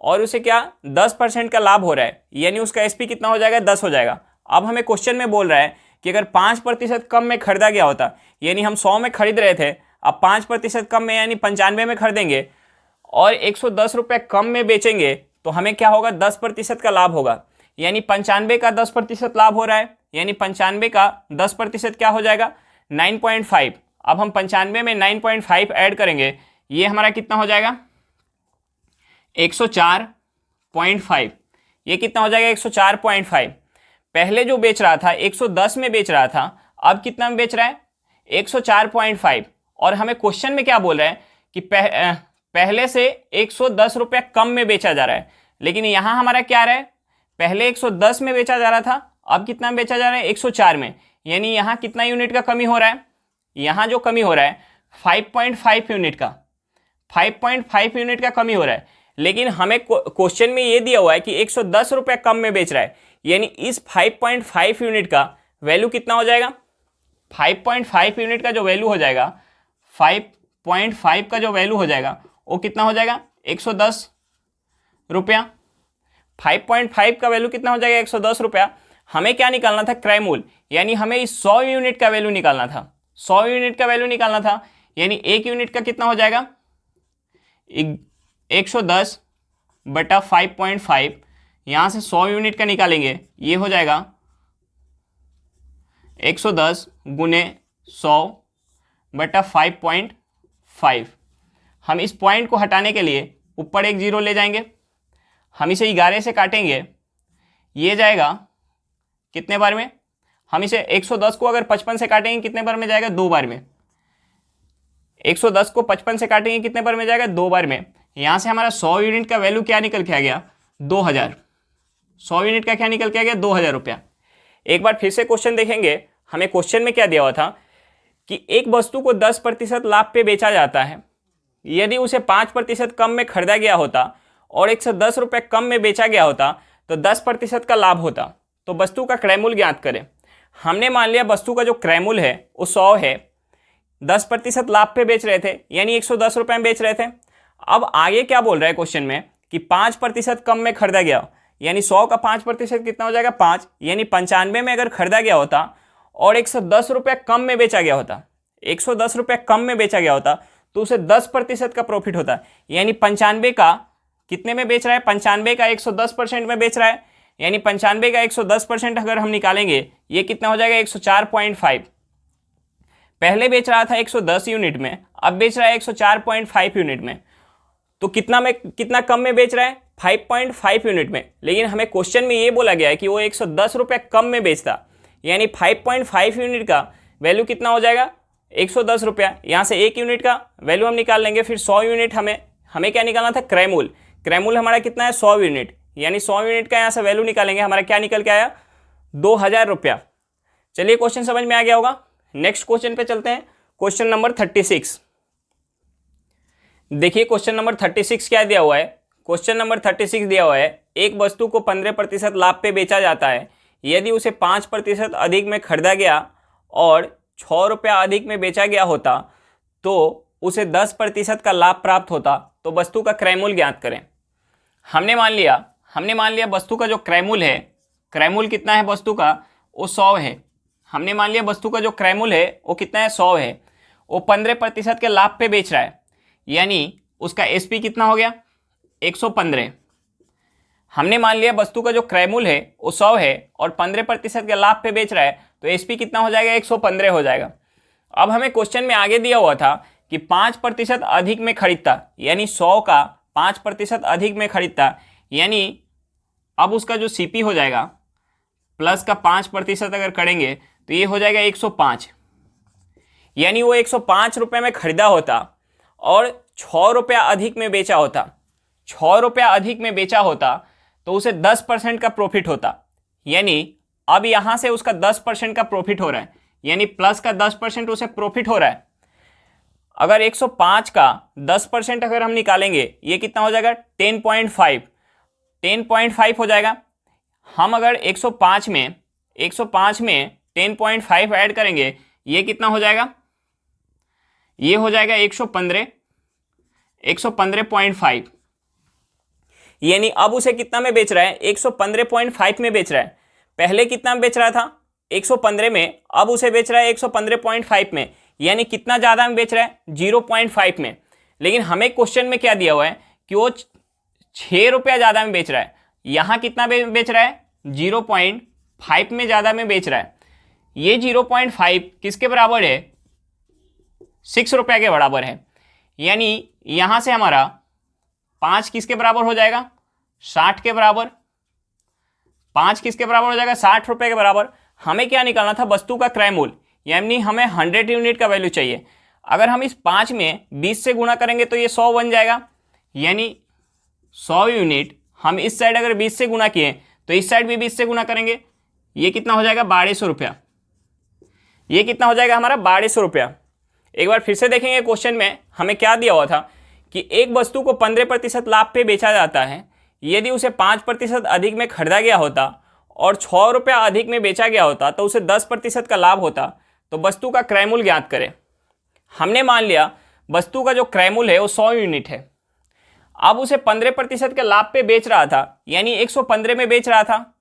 और उसे क्या 10% का लाभ हो रहा है, यानी उसका एसपी कितना हो जाएगा 10 हो जाएगा। अब हमें क्वेश्चन में बोल रहा है कि अगर 5% कम में खरीदा गया होता, यानी हम 100 में खरीद रहे थे, अब 5% कम में यानी 95 में खरीदेंगे और 110 रुपये कम में बेचेंगे तो हमें क्या होगा 10% का लाभ होगा, यानी 95 का 10% लाभ हो रहा है, यानी 95 का 10% क्या हो जाएगा 9.5। अब हम 95 में 9.5 ऐड करेंगे, ये हमारा कितना हो जाएगा 104.5, ये कितना हो जाएगा 104.5। पहले जो बेच रहा था 110 में बेच रहा था, अब कितना में बेच रहा है 104.5। और हमें क्वेश्चन में क्या बोल रहा है कि पहले से 110 रुपये कम में बेचा जा रहा है, लेकिन यहाँ हमारा क्या आ रहा है पहले 110 में बेचा जा रहा था, अब कितना में बेचा जा रहा है 104 में, यानी यहाँ कितना यूनिट का कमी हो रहा है, यहाँ जो कमी हो रहा है 5.5 यूनिट का, 5.5 यूनिट का कमी हो रहा है। लेकिन हमें क्वेश्चन में ये दिया हुआ है कि 110 रुपये कम में बेच रहा है, यानी इस 5.5 यूनिट का वैल्यू कितना हो जाएगा? 5.5 यूनिट का जो वैल्यू हो जाएगा, 5.5 का जो वैल्यू हो जाएगा वो कितना हो जाएगा? 110 रुपया। 5.5 का वैल्यू कितना हो जाएगा? 110 रुपया। हमें क्या निकालना था? क्रय मूल्य, यानी हमें इस 100 यूनिट का वैल्यू निकालना था। 100 यूनिट का वैल्यू निकालना था, यानी एक यूनिट का कितना हो जाएगा? 110 बटा 5.5। यहाँ से 100 यूनिट का निकालेंगे, ये हो जाएगा 110 गुने 100 बटा 5.5। हम इस पॉइंट को हटाने के लिए ऊपर एक जीरो ले जाएंगे, हम इसे 11 से काटेंगे, ये जाएगा कितने बार में? हम इसे 110 को अगर 55 से काटेंगे कितने बार में जाएगा? 2 बार में। 110 को 55 से काटेंगे कितने बार में जाएगा? 2 बार में। यहाँ से हमारा 100 यूनिट का वैल्यू क्या निकल के आ गया? 2000। 100 यूनिट का क्या निकल के आ गया? 2000 रुपया। एक बार फिर से क्वेश्चन देखेंगे, हमें क्वेश्चन में क्या दिया हुआ था कि एक वस्तु को 10% लाभ पे बेचा जाता है, यदि उसे 5% कम में खरीदा गया होता और 110 रुपये कम में बेचा गया होता तो 10% का लाभ होता। तो वस्तु का क्रय मूल्य ज्ञात करें। हमने मान लिया वस्तु का जो क्रय मूल्य है वो 100 है, 10% लाभ पे बेच रहे थे, यानी 110 रुपये में बेच रहे थे। अब आगे क्या बोल रहा है क्वेश्चन में कि 5% कम में खरीदा गया, यानी 100 का 5% कितना हो जाएगा? 5, यानी 95 में अगर खरीदा गया होता और 110 रुपये कम में बेचा गया होता, 110 रुपये कम में बेचा गया होता तो उसे 10% का प्रॉफिट होता, यानी 95 का कितने में बेच रहा है? 95 का 110% में बेच रहा है, यानी 95 का 110% अगर हम निकालेंगे ये कितना हो जाएगा? 104.5। पहले बेच रहा था 110 यूनिट में, अब बेच रहा है 104.5 यूनिट में, तो कितना कम में बेच रहा है? 5.5 यूनिट में। लेकिन हमें क्वेश्चन में ये बोला गया है कि वो 110 रुपये कम में बेचता, यानी 5.5 यूनिट का वैल्यू कितना हो जाएगा? 110 रुपया। यहाँ से एक यूनिट का वैल्यू हम निकाल लेंगे, फिर 100 यूनिट हमें क्या निकालना था? क्रय मूल्य। क्रय मूल्य हमारा कितना है? 100 यूनिट, यानी 100 यूनिट का यहाँ से वैल्यू निकालेंगे, हमारा क्या निकल के आया? 2000 रुपया। चलिए क्वेश्चन समझ में आ गया होगा। नेक्स्ट क्वेश्चन पे चलते हैं, क्वेश्चन नंबर 36। देखिए क्वेश्चन नंबर 36 क्या दिया हुआ है? क्वेश्चन नंबर 36 दिया हुआ है, एक वस्तु को 15% लाभ पे बेचा जाता है, यदि उसे 5% अधिक में खरीदा गया और 6 रुपया अधिक में बेचा गया होता तो उसे 10% का लाभ प्राप्त होता। तो वस्तु का क्रय मूल्य ज्ञात करें। हमने मान लिया वस्तु का जो क्रय मूल्य है, क्रय मूल्य कितना है वस्तु का? वो 100 है। हमने मान लिया वस्तु का जो क्रय मूल्य है वो कितना है? 100 है। वो 15% के लाभ पे बेच रहा है, यानी उसका एसपी कितना हो गया? 115। हमने मान लिया वस्तु का जो क्रय मूल्य है वो 100 है और 15% के लाभ पे बेच रहा है, तो एसपी कितना हो जाएगा? 115 हो जाएगा। अब हमें क्वेश्चन में आगे दिया हुआ था कि 5% अधिक में खरीदता, यानी 100 का 5% अधिक में खरीदता, यानी अब उसका जो सीपी हो जाएगा प्लस का 5% अगर करेंगे तो ये हो जाएगा 105, यानी वो 105 रुपये में खरीदा होता और 6 रुपया अधिक में बेचा होता, 6 रुपया अधिक में बेचा होता तो उसे 10% का प्रॉफिट होता, यानी अब यहां से उसका 10% का प्रॉफिट हो रहा है, यानी प्लस का 10% उसे प्रॉफिट हो रहा है। अगर 105 का 10% अगर हम निकालेंगे ये कितना हो जाएगा? 10.5 हो जाएगा। हम अगर 105 में 10.5 ऐड करेंगे ये कितना हो जाएगा? ये हो जाएगा 115.5, यानी अब उसे कितना में बेच रहा है? 115.5 में बेच रहा है। पहले कितना में बेच रहा था? 115 में, अब उसे बेच रहा है 115.5 में, यानी कितना ज़्यादा में बेच रहा है? 0.5 में। लेकिन हमें क्वेश्चन में क्या दिया हुआ है कि वो 6 रुपया ज़्यादा में बेच रहा है। यहाँ कितना बेच रहा है? 0.5 में ज़्यादा में बेच रहा है। ये 0.5 किसके बराबर है? 6 रुपया के बराबर है, यानी यहाँ से हमारा 5 किसके बराबर हो जाएगा? 60 के बराबर। 5 किसके बराबर हो जाएगा? 60 रुपये के बराबर। हमें क्या निकालना था? वस्तु का क्रय मूल्य, यानी हमें 100 यूनिट का वैल्यू चाहिए। अगर हम इस 5 में 20 से गुणा करेंगे तो ये 100 बन जाएगा, यानी 100 यूनिट हम इस साइड अगर 20 से गुणा किए तो इस साइड भी 20 से गुणा करेंगे, ये कितना हो जाएगा? 1200 रुपया। ये कितना हो जाएगा हमारा? 1200 रुपया। एक बार फिर से देखेंगे क्वेश्चन में हमें क्या दिया हुआ था कि एक वस्तु को 15% लाभ पे बेचा जाता है, यदि उसे 5% अधिक में खरीदा गया होता और 6 रुपया अधिक में बेचा गया होता तो उसे 10% का लाभ होता, तो वस्तु का क्रय मूल्य ज्ञात करें। हमने मान लिया वस्तु का जो क्रय मूल्य है वो 100 यूनिट है। अब उसे 15% के लाभ पे बेच रहा था, यानी 115 में बेच रहा था।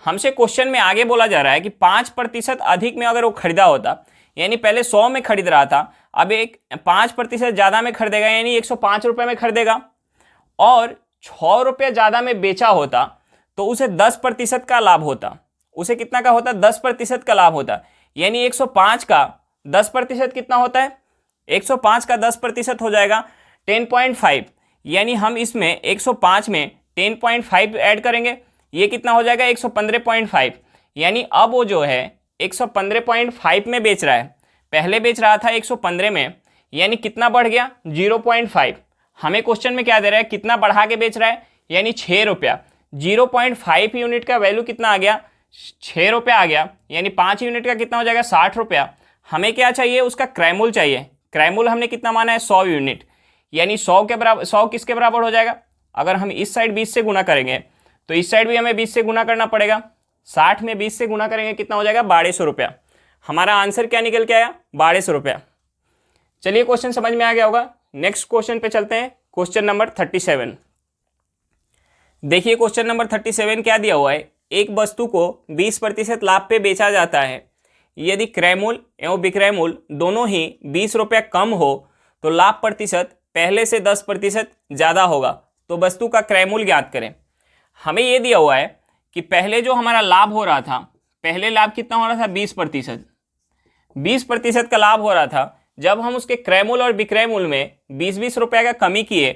हमसे क्वेश्चन में आगे बोला जा रहा है कि 5% अधिक में अगर वो खरीदा होता, यानी पहले 100 में खरीद रहा था, अब एक 5% ज़्यादा में खरीदेगा, यानी 105 रुपये में खरीदेगा, और 6 रुपये ज़्यादा में बेचा होता तो उसे 10% का लाभ होता। उसे कितना का होता? 10% का लाभ होता। यानी 105 का 10% कितना होता है? 105 का 10% हो जाएगा 10.5, यानी हम इसमें 105 में 10.5 ऐड करेंगे, ये कितना हो जाएगा? 115.5। यानी अब वो जो है 115.5 में बेच रहा है, पहले बेच रहा था 115 में, यानी कितना बढ़ गया? 0.5। हमें क्वेश्चन में क्या दे रहा है? कितना बढ़ा के बेच रहा है, यानी 6 रुपया। 0.5 यूनिट का वैल्यू कितना आ गया? 6 रुपया आ गया, यानी 5 यूनिट का कितना हो जाएगा? 60 रुपया। हमें क्या चाहिए? उसका क्रय मूल्य चाहिए। क्रय मूल्य हमने कितना माना है? 100 यूनिट, यानी 100 के बराबर, 100 किसके बराबर हो जाएगा? अगर हम इस साइड 20 से गुना करेंगे तो इस साइड भी हमें 20 से गुना करना पड़ेगा। 60 में 20 से गुना करेंगे, कितना हो जाएगा? 1200 रुपया। हमारा आंसर क्या निकल के आया? 1200 रुपया। चलिए क्वेश्चन समझ में आ गया होगा। नेक्स्ट क्वेश्चन पे चलते हैं, क्वेश्चन नंबर 37। देखिए क्वेश्चन नंबर 37 क्या दिया हुआ है? एक वस्तु को 20% लाभ पे बेचा जाता है, यदि क्रय मूल्य एवं विक्रय मूल्य दोनों ही 20 रुपया कम हो तो लाभ प्रतिशत पहले से 10% ज़्यादा होगा, तो वस्तु का क्रय मूल्य ज्ञात करें। हमें ये दिया हुआ है कि पहले जो हमारा लाभ हो रहा था, पहले लाभ कितना हो रहा था? 20%। 20% का लाभ हो रहा था। जब हम उसके क्रय मूल्य और विक्रय मूल्य में 20-20 रुपये का कमी किए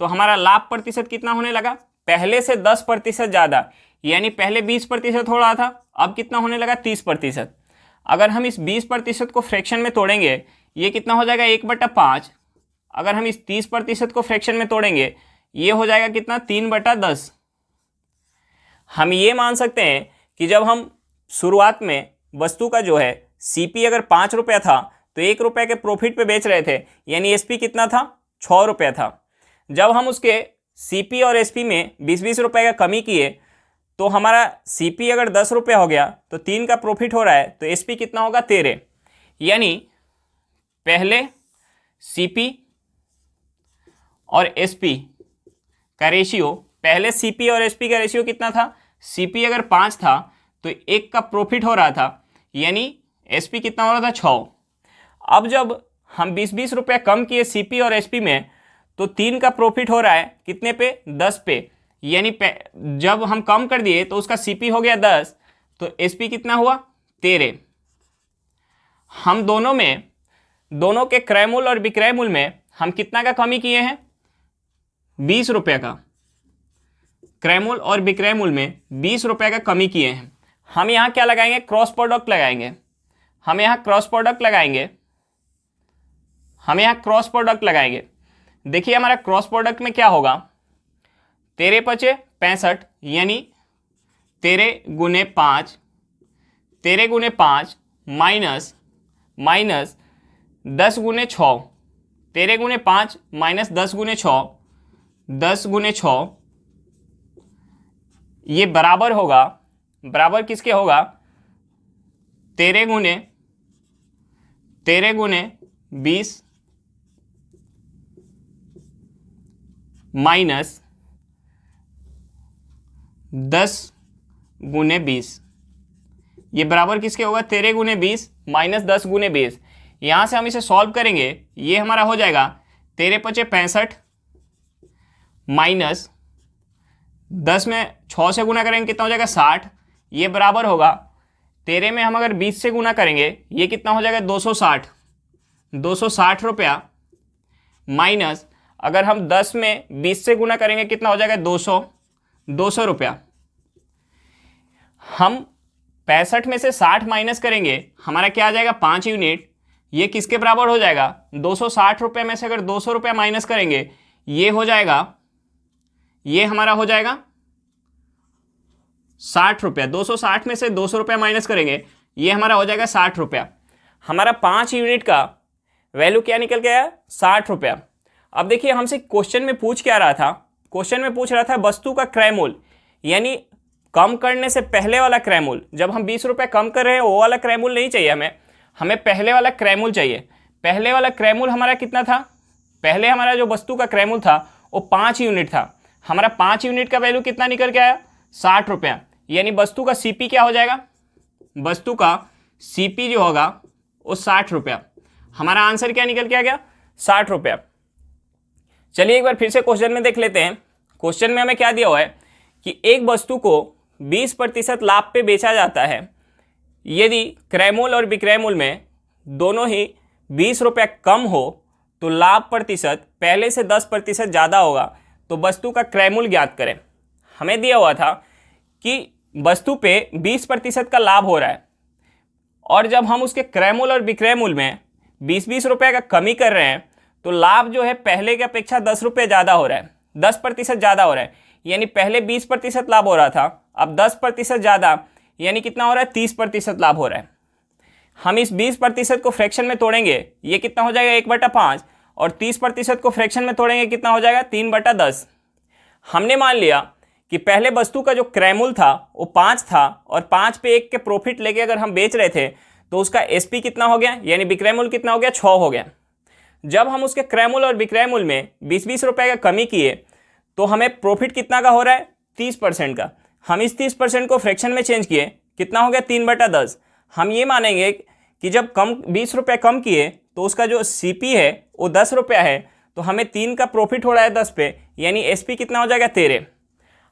तो हमारा लाभ प्रतिशत कितना होने लगा? पहले से 10% ज़्यादा, यानी पहले 20% हो रहा था, अब कितना होने लगा? 30%। अगर हम इस 20% को फ्रैक्शन में तोड़ेंगे, ये कितना हो जाएगा? 1/5। अगर हम इस 30% को फ्रैक्शन में तोड़ेंगे, ये हो जाएगा कितना? 3/10। हम ये मान सकते हैं कि जब हम शुरुआत में वस्तु का जो है सीपी अगर 5 रुपया था तो 1 रुपये के प्रॉफिट पे बेच रहे थे, यानी एसपी कितना था? 6 रुपया था। जब हम उसके सीपी और एसपी में 20-20 रुपये का कमी किए तो हमारा सीपी अगर 10 रुपया हो गया तो 3 का प्रॉफिट हो रहा है, तो एसपी कितना होगा? 13। यानी पहले सीपी और एसपी का रेशियो, पहले सीपी और एसपी का रेशियो कितना था? सीपी अगर 5 था तो 1 का प्रॉफिट हो रहा था, यानी एसपी कितना हो रहा था? 6। अब जब हम 20-20 रुपया कम किए सीपी और एसपी में तो 3 का प्रॉफिट हो रहा है कितने पे? 10 पे। यानी जब हम कम कर दिए तो उसका सीपी हो गया 10, तो एसपी कितना हुआ? 13। हम दोनों के क्रय मूल्य और विक्रय मूल्य में हम कितना का कमी किए हैं? 20 रुपये का। क्रय मूल्य और विक्रय मूल्य में 20 रुपये का कमी किए हैं। हम यहाँ क्या लगाएंगे? क्रॉस प्रोडक्ट लगाएंगे। हम यहाँ क्रॉस प्रोडक्ट लगाएंगे। देखिए हमारा क्रॉस प्रोडक्ट में क्या होगा? 13×5 = 65, यानी 13 × 5, 13 × 5 माइनस 10 × 6, 13 × 5 माइनस 10 × 6, 10 × 6, ये बराबर किसके होगा? 13 × 20 माइनस 10 × 20, ये बराबर किसके होगा? 13 × 20 माइनस 10 × 20। यहाँ से हम इसे सॉल्व करेंगे, ये हमारा हो जाएगा 13×5 = 65 माइनस 10 में 6 से गुना करेंगे, कितना हो जाएगा? 60। ये बराबर होगा 13 में हम अगर 20 से गुना करेंगे, ये कितना हो जाएगा? 260 रुपया, माइनस अगर हम 10 में 20 से गुना करेंगे, कितना हो जाएगा? 200 रुपया। हम 65 में से 60 माइनस करेंगे, हमारा क्या आ जाएगा? 5 यूनिट। ये किसके बराबर हो जाएगा? 260 रुपये में से अगर 200 रुपया माइनस करेंगे, ये हो जाएगा, ये हमारा हो जाएगा 60 रुपया। 260 में से 200 रुपया माइनस करेंगे, ये हमारा हो जाएगा 60 रुपया। हमारा 5 यूनिट का वैल्यू क्या निकल के आया? 60 रुपया। अब देखिए हमसे क्वेश्चन में पूछ क्या रहा था, क्वेश्चन में पूछ रहा था वस्तु का क्रय मूल्य, यानी कम करने से पहले वाला क्रय मूल्य। जब हम 20 रुपये कम कर रहे हैं वो वाला क्रय मूल्य नहीं चाहिए हमें, हमें पहले वाला क्रय मूल्य चाहिए। पहले वाला क्रय मूल्य हमारा कितना था, पहले हमारा जो वस्तु का क्रय मूल्य था वो 5 यूनिट था। हमारा 5 यूनिट का वैल्यू कितना निकल के आया, 60 रुपया। यानी वस्तु का सीपी क्या हो जाएगा, वस्तु का सीपी जो होगा वो 60 रुपया। हमारा आंसर क्या निकल के आ गया, 60 रुपया। चलिए एक बार फिर से क्वेश्चन में देख लेते हैं। क्वेश्चन में हमें क्या दिया हुआ है कि एक वस्तु को 20% लाभ पे बेचा जाता है यदि क्रय मूल्य और विक्रय मूल्य में दोनों ही 20 रुपया कम हो तो लाभ प्रतिशत पहले से 10% ज़्यादा होगा, तो वस्तु का क्रय मूल्य ज्ञात करें। हमें दिया हुआ था कि वस्तु पे 20% का लाभ हो रहा है और जब हम उसके क्रय मूल्य और विक्रय मूल्य में 20-20 रुपये का कमी कर रहे हैं तो लाभ जो है पहले की अपेक्षा 10 रुपये ज़्यादा हो रहा है, 10% ज़्यादा हो रहा है। यानी पहले 20% लाभ हो रहा था, अब 10% ज़्यादा, यानी कितना हो रहा है, 30% लाभ हो रहा है। हम इस 20% को फ्रैक्शन में तोड़ेंगे, ये कितना हो जाएगा 1/5, और 30% को फ्रैक्शन में तोड़ेंगे कितना हो जाएगा 3/10। हमने मान लिया कि पहले वस्तु का जो क्रय मूल्य था वो 5 था और 5 पे 1 के प्रॉफिट लेके अगर हम बेच रहे थे तो उसका एसपी कितना हो गया, यानी विक्रय मूल्य कितना हो गया, 6 हो गया। जब हम उसके क्रय मूल्य और विक्रय मूल्य में 20-20 रुपये का कमी किए तो हमें प्रॉफिट कितना का हो रहा है, 30% का। हम इस 30% को फ्रैक्शन में चेंज किए, कितना हो गया 3/10। हम ये मानेंगे कि जब 20 रुपये कम किए तो उसका जो सीपी है वो 10 रुपया है, तो हमें 3 का प्रॉफिट हो रहा है 10 पे, यानी एसपी कितना हो जाएगा 13।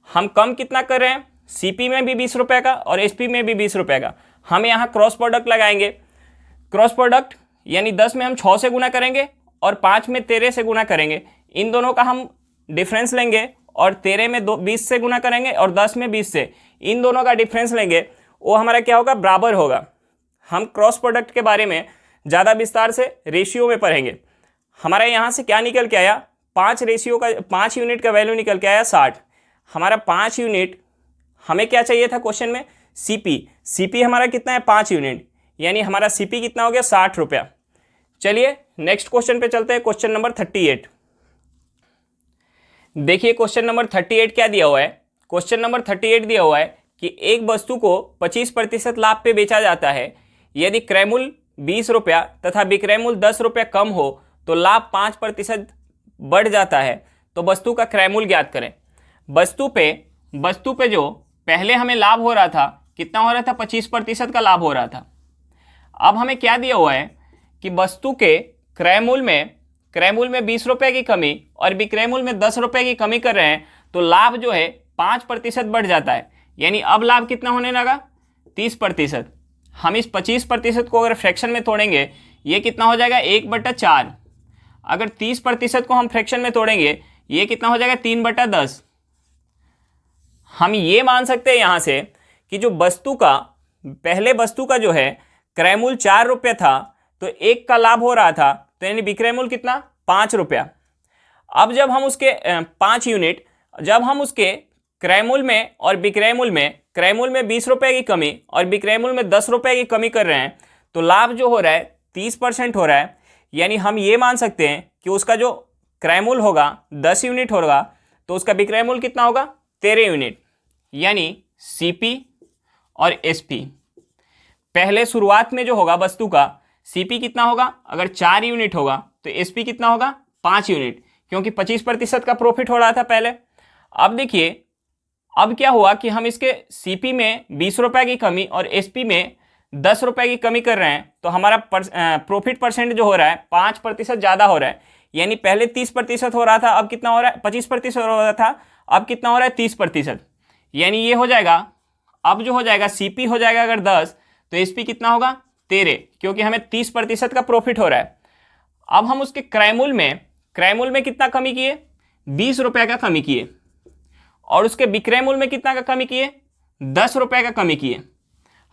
हम कम कितना कर रहे हैं, सीपी में भी 20 रुपये का और एसपी में भी 20 रुपये का। हम यहाँ क्रॉस प्रोडक्ट लगाएंगे। क्रॉस प्रोडक्ट यानी 10 में हम 6 से गुना करेंगे और 5 में 13 से गुना करेंगे। इन दोनों का हम डिफरेंस लेंगे और 13 में 20 से गुना करेंगे और 10 में 20 से, इन दोनों का डिफरेंस लेंगे, वो हमारा क्या होगा, बराबर होगा। हम क्रॉस प्रोडक्ट के बारे में ज़्यादा विस्तार से रेशियो में पढ़ेंगे। हमारा यहाँ से क्या निकल के आया, 5 यूनिट का वैल्यू निकल के आया 60। हमारा 5 यूनिट, हमें क्या चाहिए था क्वेश्चन में, सीपी हमारा कितना है 5 यूनिट, यानी हमारा सीपी कितना हो गया 60 रुपया। चलिए नेक्स्ट क्वेश्चन पे चलते हैं, क्वेश्चन नंबर 38। देखिए क्वेश्चन नंबर 38 क्या दिया हुआ है। क्वेश्चन नंबर 38 दिया हुआ है कि एक वस्तु को 25% लाभ पे बेचा जाता है यदि क्रय मूल्य 20 रुपया तथा विक्रय मूल्य 10 रुपया कम हो तो लाभ 5% बढ़ जाता है, तो वस्तु का क्रय मूल्य ज्ञात करें। वस्तु पे जो पहले हमें लाभ हो रहा था, कितना हो रहा था, 25% का लाभ हो रहा था। अब हमें क्या दिया हुआ है कि वस्तु के क्रय मूल्य में 20 रुपये की कमी और विक्रय मूल्य में 10 रुपये की कमी कर रहे हैं, तो लाभ जो है 5% बढ़ जाता है। यानी अब लाभ कितना होने लगा, 30%। हम इस 25% को अगर फ्रैक्शन में तोड़ेंगे, ये कितना हो जाएगा 1/4। अगर 30% को हम फ्रैक्शन में तोड़ेंगे, ये कितना हो जाएगा 3/10। हम ये मान सकते हैं यहाँ से कि जो पहले वस्तु का जो है क्रय मूल्य 4 रुपया था तो 1 का लाभ हो रहा था, तो यानी विक्रय मूल्य कितना 5 रुपया। अब जब हम उसके 5 यूनिट, जब हम उसके क्रय मूल्य में और विक्रय मूल्य में, क्रय मूल्य में 20 रुपये की कमी और विक्रय मूल्य में 10 रुपये की कमी कर रहे हैं, तो लाभ जो हो रहा है 30% हो रहा है। यानी हम ये मान सकते हैं कि उसका जो क्रय मूल्य होगा 10 यूनिट होगा तो उसका विक्रय मूल्य कितना होगा 13 यूनिट। यानी सीपी और एसपी पहले शुरुआत में जो होगा वस्तु का सीपी कितना होगा, अगर 4 यूनिट होगा तो एसपी कितना होगा 5 यूनिट, क्योंकि 25% का प्रॉफिट हो रहा था पहले। अब देखिए अब क्या हुआ कि हम इसके सीपी में 20 रुपये की कमी और एसपी में 10 रुपये की कमी कर रहे हैं, तो हमारा प्रॉफिट परसेंट जो हो रहा है 5% ज़्यादा हो रहा है। यानी पहले 30% हो रहा था, अब कितना हो रहा है, 25% हो रहा था, अब कितना हो रहा है 30%। यानी ये हो जाएगा, अब जो हो जाएगा सीपी हो जाएगा अगर 10 तो एसपी कितना होगा 13, क्योंकि हमें 30% का प्रॉफिट हो रहा है। अब हम उसके क्रय मूल्य में कितना कमी किए, 20 रुपये का कमी किए, और उसके विक्रय मूल्य में कितना का कमी किए, 10 रुपये का कमी किए।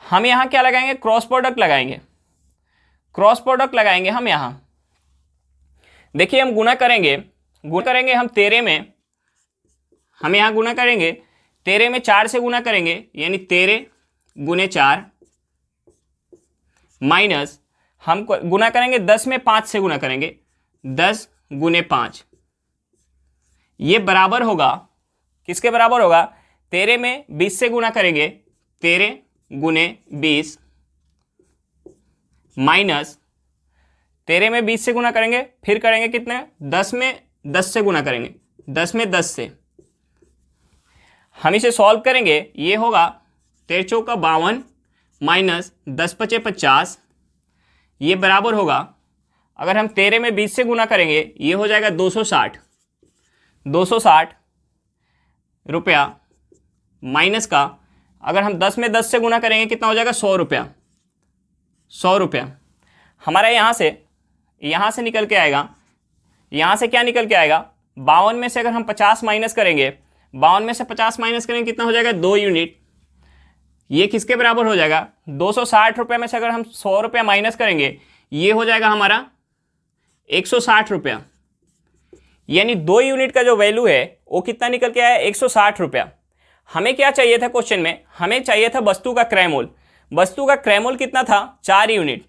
हम यहाँ क्या लगाएंगे, क्रॉस प्रोडक्ट लगाएंगे हम यहाँ। देखिए हम गुना करेंगे हम 13 में, हम यहाँ गुना करेंगे 13 में 4 से गुना करेंगे, यानी 13 गुने 4 माइनस हम गुना करेंगे 10 में 5 से गुना करेंगे, 10 गुने 5, ये बराबर होगा, किसके बराबर होगा, 13 में 20 से गुना करेंगे, 13 गुने 20 माइनस 13 में 20 से गुना करेंगे, फिर करेंगे कितने, 10 में 10 से गुना करेंगे, 10 में 10 से। हम इसे सॉल्व करेंगे, ये होगा 13 चौका 52 माइनस 10 पचे 50, ये बराबर होगा, अगर हम 13 में 20 से गुना करेंगे ये हो जाएगा 260 रुपया माइनस का, अगर हम 10 में 10 से गुना करेंगे कितना हो जाएगा, 100 रुपया। हमारा यहाँ से निकल के आएगा, यहाँ से क्या निकल के आएगा, 52 में से अगर हम 50 माइनस करेंगे, 52 में से 50 माइनस करेंगे कितना हो जाएगा, 2 यूनिट। ये किसके बराबर हो जाएगा, 260 रुपये में से अगर हम 100 रुपया माइनस करेंगे ये हो जाएगा हमारा 160 रुपया। यानी 2 यूनिट का जो वैल्यू है वो कितना निकल के आया, 160 रुपया। हमें क्या चाहिए था क्वेश्चन में, हमें चाहिए था वस्तु का क्रय मूल्य। वस्तु का क्रय मूल्य कितना था, 4 यूनिट।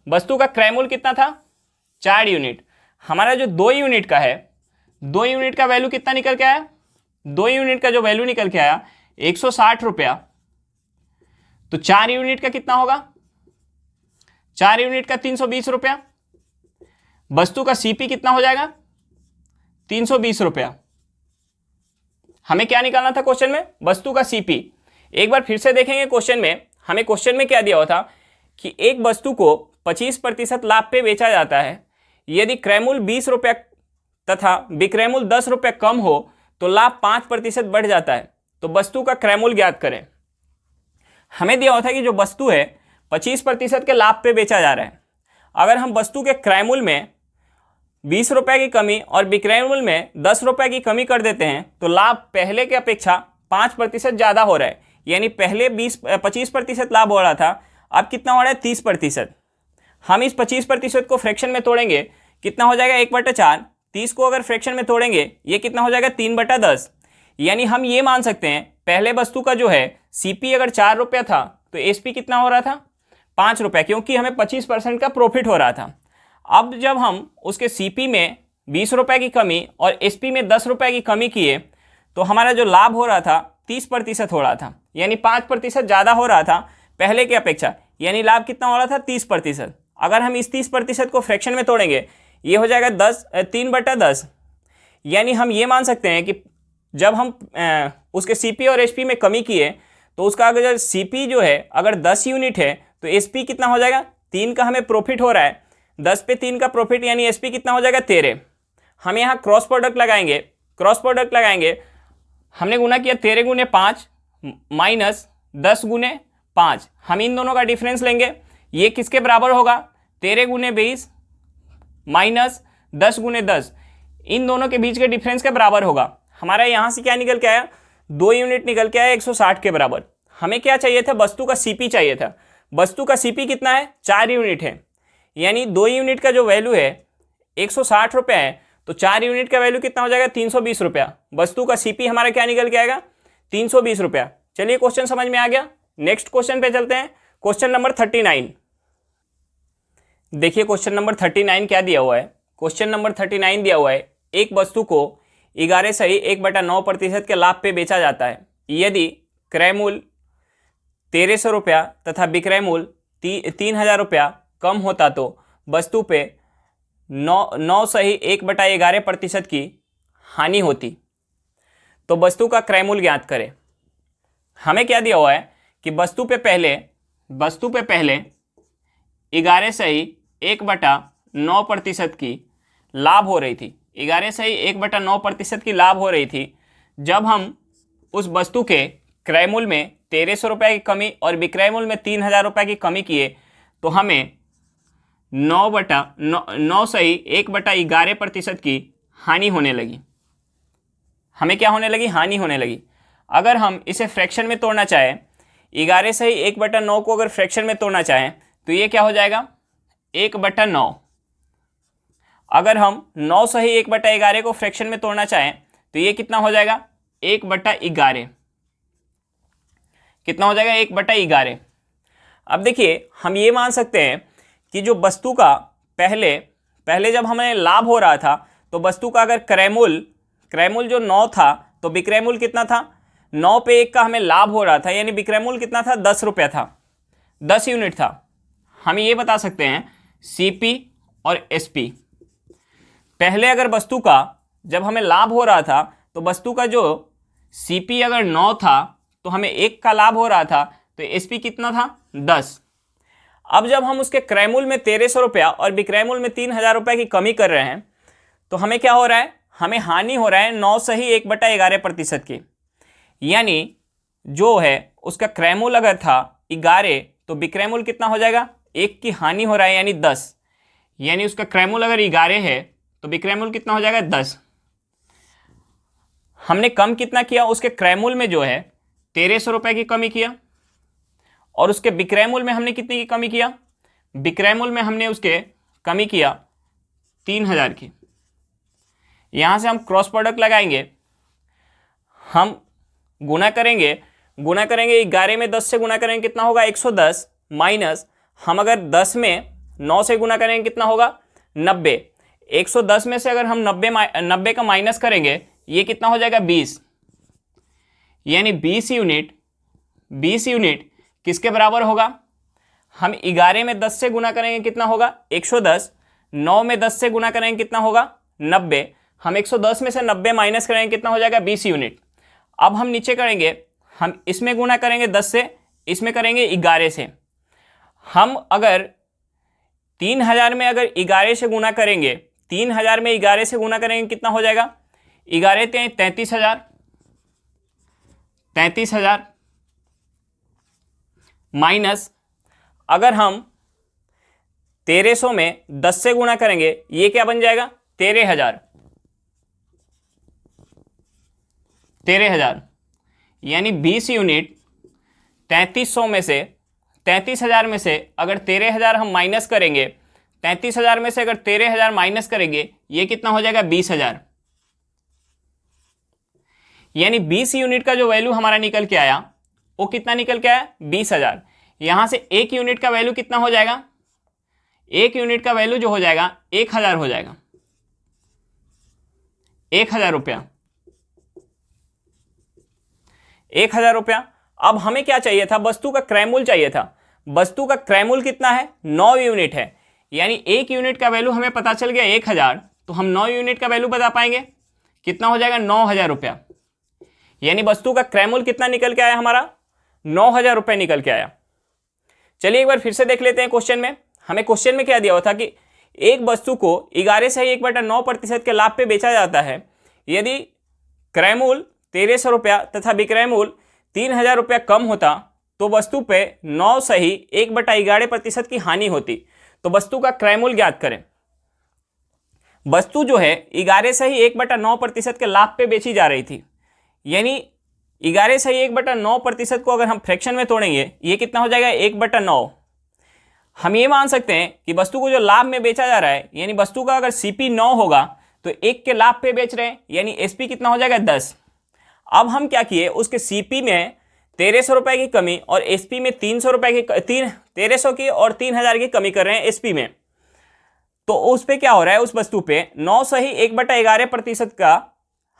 वस्तु का क्रय मूल्य कितना था, 4 यूनिट। हमारा जो 2 यूनिट का है, 2 यूनिट का वैल्यू कितना निकल के आया, 2 यूनिट का जो वैल्यू निकल के आया 160 रुपया। तो 4 यूनिट का कितना होगा, 4 यूनिट का 320 रुपया। वस्तु का सीपी कितना हो जाएगा, 320 रुपया। हमें क्या निकालना था क्वेश्चन में, वस्तु का सीपी। एक बार फिर से देखेंगे क्वेश्चन में, हमें क्वेश्चन में क्या दिया हुआ था कि एक वस्तु को 25% लाभ पे बेचा जाता है, यदि क्रय मूल्य 20 रुपया तथा विक्रय मूल्य 10 रुपया कम हो तो लाभ 5% बढ़ जाता है। तो वस्तु का क्रय मूल्य ज्ञात करें। हमें दिया हुआ था कि जो वस्तु है 25% के लाभ पे बेचा जा रहा है। अगर हम वस्तु के क्रय मूल्य में 20 रुपये की कमी और विक्रय मूल्य में 10 रुपये की कमी कर देते हैं तो लाभ पहले के अपेक्षा 5% ज़्यादा हो रहा है। यानी पहले 25% लाभ हो रहा था, अब कितना हो रहा है, 30%। हम इस 25% को फ्रैक्शन में तोड़ेंगे, कितना हो जाएगा, 1/4। 30 को अगर फ्रैक्शन में तोड़ेंगे ये कितना हो जाएगा, 3/10। यानी हम ये मान सकते हैं पहले वस्तु का जो है सीपी अगर 4 रुपया था तो एसपी कितना हो रहा था, 5 रुपया, क्योंकि हमें 25% का प्रॉफिट हो रहा था। अब जब हम उसके सीपी में 20 रुपये की कमी और एसपी में 10 रुपये की कमी किए तो हमारा जो लाभ हो रहा था 30% हो रहा था। यानी 5% ज़्यादा हो रहा था पहले की अपेक्षा। यानी लाभ कितना हो रहा था, 30%। अगर हम इस 30% को फ्रैक्शन में तोड़ेंगे ये हो जाएगा 3/10। यानी हम ये मान सकते हैं कि जब हम उसके सीपी और एसपी में कमी किए तो उसका अगर सीपी जो है अगर 10 यूनिट है तो एसपी कितना हो जाएगा, 3 का हमें प्रॉफिट हो रहा है, 10 पे 3 का प्रॉफिट, यानी एसपी कितना हो जाएगा, 13। हम यहाँ क्रॉस प्रोडक्ट लगाएंगे, हमने गुना किया 13 गुने 5 माइनस 10 गुने 5। हम इन दोनों का डिफरेंस लेंगे, ये किसके बराबर होगा, 13 गुने 20 माइनस 10 गुने 10। इन दोनों के बीच के डिफरेंस के बराबर होगा। हमारा यहाँ से क्या निकल के आया, 2 यूनिट निकल के आया 160 के बराबर। हमें क्या चाहिए था, वस्तु का सीपी चाहिए था। वस्तु का सीपी कितना है, 4 यूनिट है। यानी 2 यूनिट का जो वैल्यू है 160 रुपया है तो 4 यूनिट का वैल्यू कितना हो जाएगा, 320 रुपया। वस्तु का सीपी हमारा क्या निकल के आएगा, 320 रुपया। चलिए क्वेश्चन समझ में आ गया। नेक्स्ट क्वेश्चन पे चलते हैं, क्वेश्चन नंबर 39। देखिए क्वेश्चन नंबर 39 क्या दिया हुआ है। क्वेश्चन नंबर 39 दिया हुआ है, एक वस्तु को 11 सही 1/9% के लाभ पे बेचा जाता है, यदि क्रय मूल्य 1300 रुपया तथा विक्रय मूल्य 3000 रुपया कम होता तो वस्तु पे 9 सही 1/11% की हानि होती। तो वस्तु का क्रय मूल्य ज्ञात करें। हमें क्या दिया हुआ है कि वस्तु पे पहले 11 सही 1/9% की लाभ हो रही थी। 11 सही 1/9% की लाभ हो रही थी। जब हम उस वस्तु के क्रय मूल्य में 1300 रुपये की कमी और विक्रय मूल्य में 3000 रुपये की कमी किए तो हमें 9 सही 1/11% की हानि होने लगी। हमें क्या होने लगी, हानि होने लगी। अगर हम इसे फ्रैक्शन में तोड़ना चाहें, 11 सही 1/9 को अगर फ्रैक्शन में तोड़ना चाहें तो ये क्या हो जाएगा, 1/9। अगर हम 9 सही 1/11 को फ्रैक्शन में तोड़ना चाहें तो ये कितना हो जाएगा, 1/11। कितना हो जाएगा, 1/11। अब देखिए हम ये मान सकते हैं कि जो वस्तु का पहले जब हमें लाभ हो रहा था तो वस्तु का अगर क्रय मूल्य क्रयमूल जो 9 था तो विक्रय मूल्य कितना था, 9 पे 1 का हमें लाभ हो रहा था, यानी विक्रय मूल्य कितना था, 10 रुपया था, 10 यूनिट था। हम ये बता सकते हैं सीपी और एसपी। पहले अगर वस्तु का जब हमें लाभ हो रहा था तो वस्तु का जो सीपी अगर 9 था तो हमें 1 का लाभ हो रहा था, तो एसपी कितना था, 10। अब जब हम उसके क्रय मूल्य में 1300 रुपया और विक्रय मूल्य में 3000 रुपये की कमी कर रहे हैं तो हमें क्या हो रहा है, हमें हानि हो रहा है 9 सही 1/11% की। यानी जो है उसका क्रय मूल्य अगर था 11 तो विक्रय मूल्य कितना हो जाएगा, 1 की हानि हो रहा है यानी 10। यानी उसका क्रय मूल्य अगर 11 है तो विक्रय मूल्य कितना हो जाएगा, 10। हमने कम कितना किया, उसके क्रय मूल्य में जो है 1300 रुपये की कमी किया और उसके विक्रय मूल्य में हमने कितने की कमी किया, विक्रय मूल्य में हमने उसके कमी किया 3000 की। यहां से हम क्रॉस प्रोडक्ट लगाएंगे, हम गुना करेंगे 11 में 10 से गुना करेंगे कितना होगा, 110, माइनस हम अगर 10 में 9 से गुना करेंगे कितना होगा, 90। 110 में से अगर हम 90 का माइनस करेंगे ये कितना हो जाएगा, 20। यानी 20 यूनिट किसके बराबर होगा, हम 11 में 10 से गुना करेंगे कितना होगा, 110, 9 में 10 से गुना करेंगे कितना होगा, 90। हम 110 में से 90 माइनस करेंगे कितना हो जाएगा, 20 यूनिट। अब हम नीचे करेंगे, हम इसमें गुना करेंगे 10 से, इसमें करेंगे 11 से। हम अगर 3000 में अगर 11 से गुना करेंगे, 3000 में 11 से गुना करेंगे कितना हो जाएगा, 11 33,000 माइनस अगर हम 1300 में 10 से गुना करेंगे ये क्या बन जाएगा, 13,000। यानी 20 यूनिट 3300 में से 33,000 में से अगर 13,000 हम माइनस करेंगे, 33,000 में से अगर 13,000 माइनस करेंगे ये कितना हो जाएगा, 20,000। यानी 20 यूनिट का जो वैल्यू हमारा निकल के आया वो कितना निकल के आया, 20,000। यहां से 1 यूनिट का वैल्यू कितना हो जाएगा, 1 यूनिट का वैल्यू जो हो जाएगा 1000 हो जाएगा, 1000 रुपया, 1000 रुपया। अब हमें क्या चाहिए था, वस्तु का क्रय मूल्य चाहिए था। वस्तु का क्रय मूल्य कितना है, 9 यूनिट है। यानी 1 यूनिट का वैल्यू हमें पता चल गया 1000, तो हम 9 यूनिट का वैल्यू बता पाएंगे, कितना हो जाएगा, 9000 रुपया। यानी वस्तु का क्रय मूल्य कितना निकल के आया हमारा, 9000 रुपये निकल के आया। चलिए एक बार फिर से देख लेते हैं क्वेश्चन में। हमें क्वेश्चन में क्या दिया हुआ था कि एक वस्तु को 11 से 1/9% के लाभ पे बेचा जाता है। यदि क्रय मूल्य 1300 रुपया तथा विक्रय मूल्य 3000 रुपया कम होता तो वस्तु पे 9 सही 1/11% की हानि होती। तो वस्तु का क्रय मूल्य ज्ञात करें। वस्तु जो है 11 सही 1/9% के लाभ पे बेची जा रही थी। यानी 11 सही 1/9% को अगर हम फ्रैक्शन में तोड़ेंगे ये कितना हो जाएगा, 1/9। हम ये मान सकते हैं कि वस्तु को जो लाभ में बेचा जा रहा है, यानी वस्तु का अगर सीपी 9 होगा तो 1 के लाभ पे बेच रहे हैं, यानी एसपी कितना हो जाएगा, 10। अब हम क्या किए, उसके सीपी में 1300 रुपये की कमी और एसपी में 300 रुपये की 1300 की और 3000 की कमी कर रहे हैं एसपी में। तो उस पर क्या हो रहा है, उस वस्तु पे 9 सही 1/11% का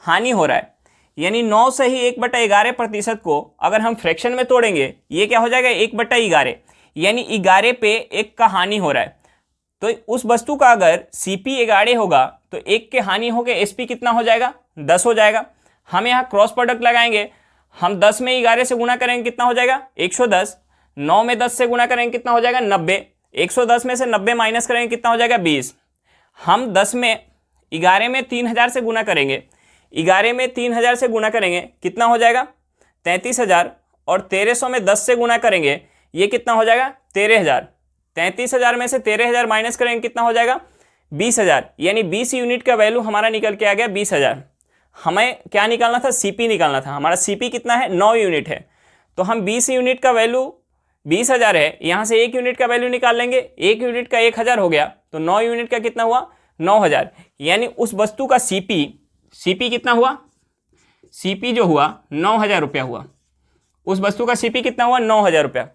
हानि हो रहा है। यानी 9 सही 1/11% को अगर हम फ्रैक्शन में तोड़ेंगे ये क्या हो जाएगा, 1/11। यानी 11 पे 1 का हानि हो रहा है। तो उस वस्तु का अगर सीपी 11 होगा तो 1 के हानि हो गए, एसपी कितना हो जाएगा, 10 हो जाएगा। हम यहाँ क्रॉस प्रोडक्ट लगाएंगे, हम 10 में 11 से गुना करेंगे कितना हो जाएगा, 110। 9 में 10 से गुना करेंगे कितना हो जाएगा, 90। 110 में से 90 माइनस करेंगे कितना हो जाएगा, 20। हम 10 में 11 में 3000 से गुना करेंगे, 11 में 3000 से गुना करेंगे कितना हो जाएगा, 33,000। और 1300 में 10 से गुना करेंगे ये कितना हो जाएगा, 13,000। 33,000 में से 13,000 माइनस करेंगे कितना हो जाएगा, 20,000। यानी 20 यूनिट का वैल्यू हमारा निकल के आ गया 20,000। हमें क्या निकालना था, सीपी निकालना था। हमारा सीपी कितना है, 9 यूनिट है। तो हम 20 यूनिट का वैल्यू 20,000 है, यहाँ से 1 यूनिट का वैल्यू निकाल लेंगे। 1 यूनिट का 1000 हो गया, तो 9 यूनिट का कितना हुआ, 9000। यानी उस वस्तु का सीपी कितना हुआ, सीपी जो हुआ 9000 रुपया हुआ। उस वस्तु का सीपी कितना हुआ, 9000 रुपया।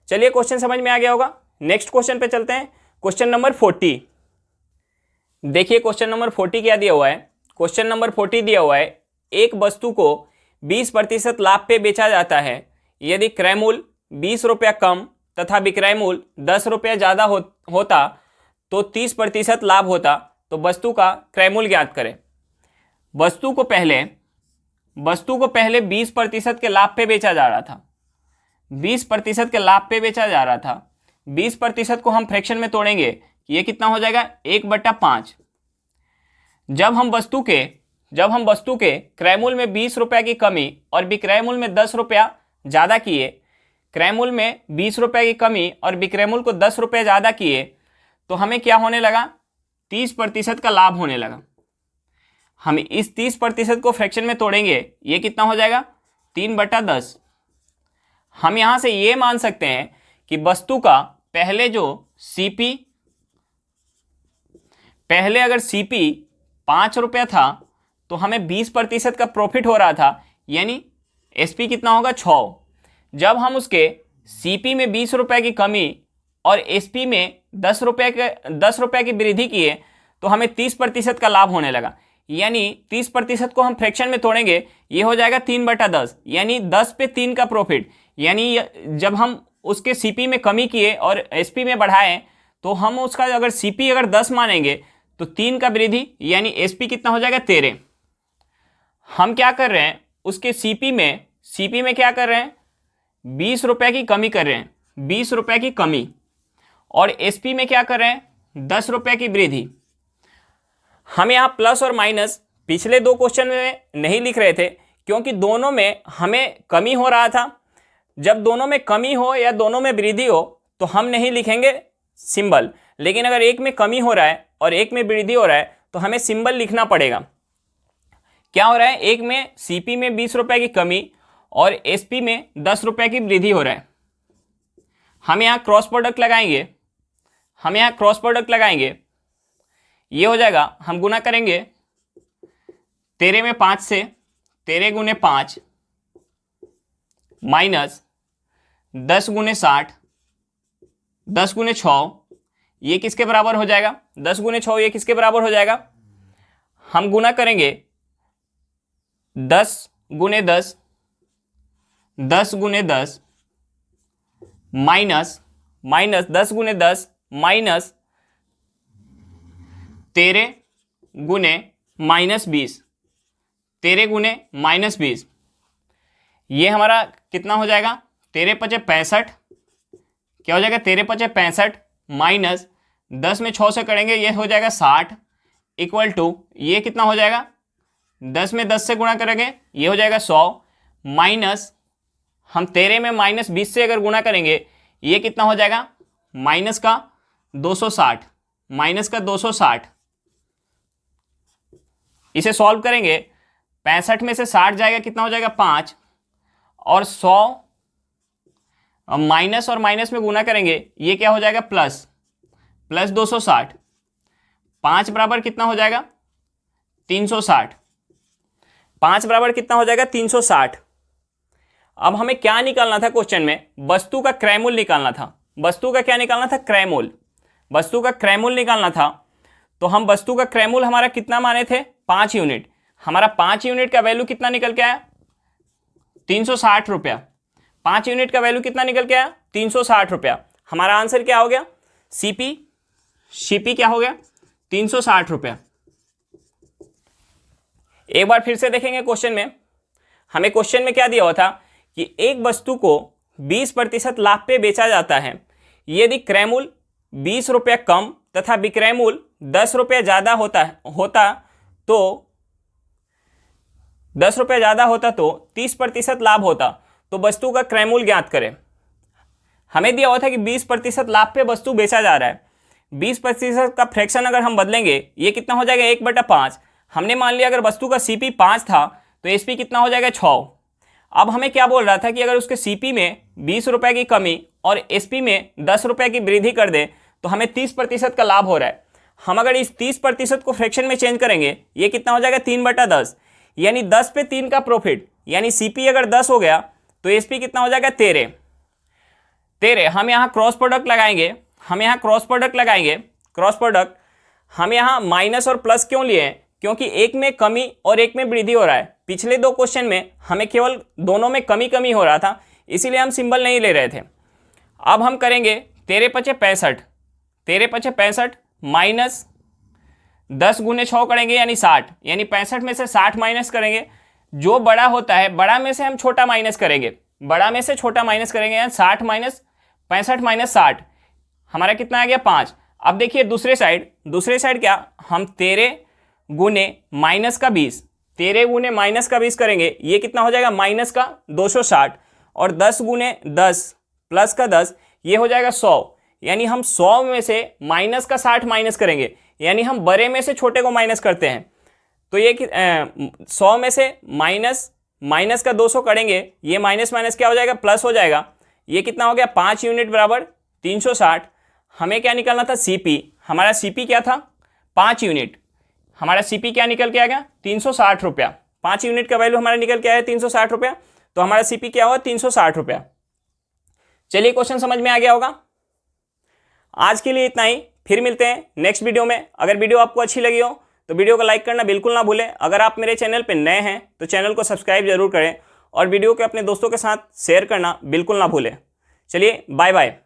चलिए क्वेश्चन समझ में आ गया होगा। नेक्स्ट क्वेश्चन पे चलते हैं, क्वेश्चन नंबर 40। देखिए क्वेश्चन नंबर 40 क्या दिया हुआ है। क्वेश्चन नंबर 40 दिया हुआ है, एक वस्तु को 20% लाभ पे बेचा जाता है, यदि क्रय मूल्य 20 रुपया कम तथा विक्रय मूल्य 10 रुपया ज़्यादा होता तो 30% लाभ होता, तो वस्तु का क्रय मूल्य ज्ञात करें। वस्तु को पहले 20% के लाभ पे बेचा जा रहा था, 20% के लाभ पे बेचा जा रहा था। 20% को हम फ्रैक्शन में तोड़ेंगे, ये कितना हो जाएगा 1/5। जब हम वस्तु के क्रय मूल्य में 20 रुपया की कमी और विक्रय मूल्य में 10 रुपया ज़्यादा किए, क्रय मूल्य में 20 रुपये की कमी और विक्रय मूल्य को 10 रुपये ज़्यादा किए, तो हमें क्या होने लगा, 30% का लाभ होने लगा। हम इस 30% को फ्रैक्शन में तोड़ेंगे, ये कितना हो जाएगा 3/10। हम यहाँ से ये मान सकते हैं कि वस्तु का पहले अगर सीपी 5 रुपया था तो हमें 20% का प्रॉफिट हो रहा था, यानी एसपी कितना होगा 6। जब हम उसके सीपी में 20 रुपये की कमी और एसपी में 10 रुपये की वृद्धि किए तो हमें 30% का लाभ होने लगा, यानी 30% को हम फ्रैक्शन में तोड़ेंगे, ये हो जाएगा 3/10, यानी 10 पे 3 का प्रॉफिट। यानी जब हम उसके सीपी में कमी किए और एसपी में बढ़ाएं तो हम उसका अगर सीपी 10 मानेंगे तो 3 का वृद्धि, यानी एसपी कितना हो जाएगा 13। हम क्या कर रहे हैं, उसके सीपी में क्या कर रहे हैं, 20 रुपये की कमी कर रहे हैं, 20 रुपये की कमी, और एसपी में क्या कर रहे हैं 10 रुपये की वृद्धि। हम यहाँ प्लस और माइनस पिछले 2 क्वेश्चन में नहीं लिख रहे थे, क्योंकि दोनों में हमें कमी हो रहा था। जब दोनों में कमी हो या दोनों में वृद्धि हो तो हम नहीं लिखेंगे सिंबल, लेकिन अगर एक में कमी हो रहा है और एक में वृद्धि हो रहा है तो हमें सिंबल लिखना पड़ेगा। क्या हो रहा है, एक में सीपी में 20 रुपये की कमी और एसपी में 10 रुपये की वृद्धि हो रहा है। हम यहाँ क्रॉस प्रोडक्ट लगाएंगे, ये हो जाएगा, हम गुना करेंगे 13 में 5 से, 13 गुने 5 माइनस 10 गुने 60, 10 गुने 6, ये किसके बराबर हो जाएगा, 10 गुने 6 ये किसके बराबर हो जाएगा, हम गुना करेंगे 10 गुने 10, 10 गुने 10 माइनस 10 गुने 10 माइनस 13 गुने -20, 13 गुने -20, ये हमारा कितना हो जाएगा 13 पचे 65, क्या हो जाएगा 13 पचे 65 माइनस 10 में 6 से करेंगे, ये हो जाएगा 60 इक्वल टू, ये कितना हो जाएगा 10 में 10 से गुणा करेंगे, ये हो जाएगा 100 माइनस, हम 13 में -20 से अगर गुणा करेंगे ये कितना हो जाएगा माइनस का 260, इसे सॉल्व करेंगे 65 में से 60 जाएगा, कितना हो जाएगा 5, और 100 माइनस और माइनस में गुना करेंगे, ये क्या हो जाएगा प्लस 260, 5 बराबर कितना हो जाएगा 360, 5 बराबर कितना हो जाएगा 360। अब हमें क्या निकालना था क्वेश्चन में, वस्तु का क्रय मूल्य निकालना था। वस्तु का क्या निकालना था, क्रय मूल्य, वस्तु का क्रय मूल्य निकालना था। तो हम वस्तु का क्रय मूल्य हमारा कितना माने थे 5 यूनिट, हमारा 5 यूनिट का वैल्यू कितना निकल के आया 360 रुपया, 5 यूनिट का वैल्यू कितना निकल के आया 360 रुपया। हमारा आंसर क्या हो गया, सीपी क्या हो गया 360 रुपया। एक बार फिर से देखेंगे क्वेश्चन में, हमें क्वेश्चन में क्या दिया हुआ था कि एक वस्तु को 20% लाभ पे बेचा जाता है, यदि क्रय मूल्य 20 रुपया कम तथा विक्रय मूल्य 10 रुपया ज़्यादा होता तो 30% लाभ होता, तो वस्तु का क्रय मूल्य ज्ञात करें। हमें दिया हुआ था कि 20% लाभ पे वस्तु बेचा जा रहा है, 20% का फ्रैक्शन अगर हम बदलेंगे ये कितना हो जाएगा 1/5। हमने मान लिया अगर वस्तु का सीपी 5 था तो एसपी कितना हो जाएगा 6। अब हमें क्या बोल रहा था कि अगर उसके सीपी में 20 रुपये की कमी और एसपी में 10 रुपये की वृद्धि कर दे तो हमें 30% का लाभ हो रहा है। हम अगर इस 30% को फ्रैक्शन में चेंज करेंगे ये कितना हो जाएगा 3/10, यानी 10 पे 3 का प्रॉफिट, यानी सीपी अगर 10 हो गया तो एसपी कितना हो जाएगा 13। हम यहाँ क्रॉस प्रोडक्ट लगाएंगे, क्रॉस प्रोडक्ट हम यहाँ माइनस और प्लस क्यों लिए हैं, क्योंकि एक में कमी और एक में वृद्धि हो रहा है। पिछले 2 क्वेश्चन में हमें केवल दोनों में कमी कमी हो रहा था, इसीलिए हम सिंबल नहीं ले रहे थे। अब हम करेंगे 13 पचे 65, 13 पचे 65 माइनस 10 गुने 6 करेंगे यानी 60, यानी 65 में से 60 माइनस करेंगे। जो बड़ा होता है बड़ा में से हम छोटा माइनस करेंगे, बड़ा में से छोटा माइनस करेंगे, यानी 60 माइनस 65 माइनस 60, हमारा कितना आ गया 5। अब देखिए दूसरे साइड क्या, हम 13 गुने माइनस का 20, 13 गुने माइनस का 20 करेंगे, ये कितना हो जाएगा माइनस का 260, और 10 गुने 10 प्लस का 10, ये हो जाएगा 100, यानी हम 100 में से माइनस का 60 माइनस करेंगे, यानी हम बड़े में से छोटे को माइनस करते हैं। तो ये 100 में से माइनस का 200 करेंगे, ये माइनस माइनस क्या हो जाएगा प्लस हो जाएगा। ये कितना हो गया 5 यूनिट बराबर 360। हमें क्या निकालना था सीपी, हमारा सीपी क्या था 5 यूनिट, हमारा सीपी क्या निकल के आ गया 360 रुपया। 5 यूनिट का वैल्यू हमारा निकल के आया 360 रुपया, तो हमारा सीपी क्या हुआ 360 रुपया। चलिए क्वेश्चन समझ में आ गया होगा। आज के लिए इतना ही, फिर मिलते हैं नेक्स्ट वीडियो में। अगर वीडियो आपको अच्छी लगी हो तो वीडियो को लाइक करना बिल्कुल ना भूलें। अगर आप मेरे चैनल पर नए हैं तो चैनल को सब्सक्राइब जरूर करें और वीडियो को अपने दोस्तों के साथ शेयर करना बिल्कुल ना भूलें। चलिए बाय बाय।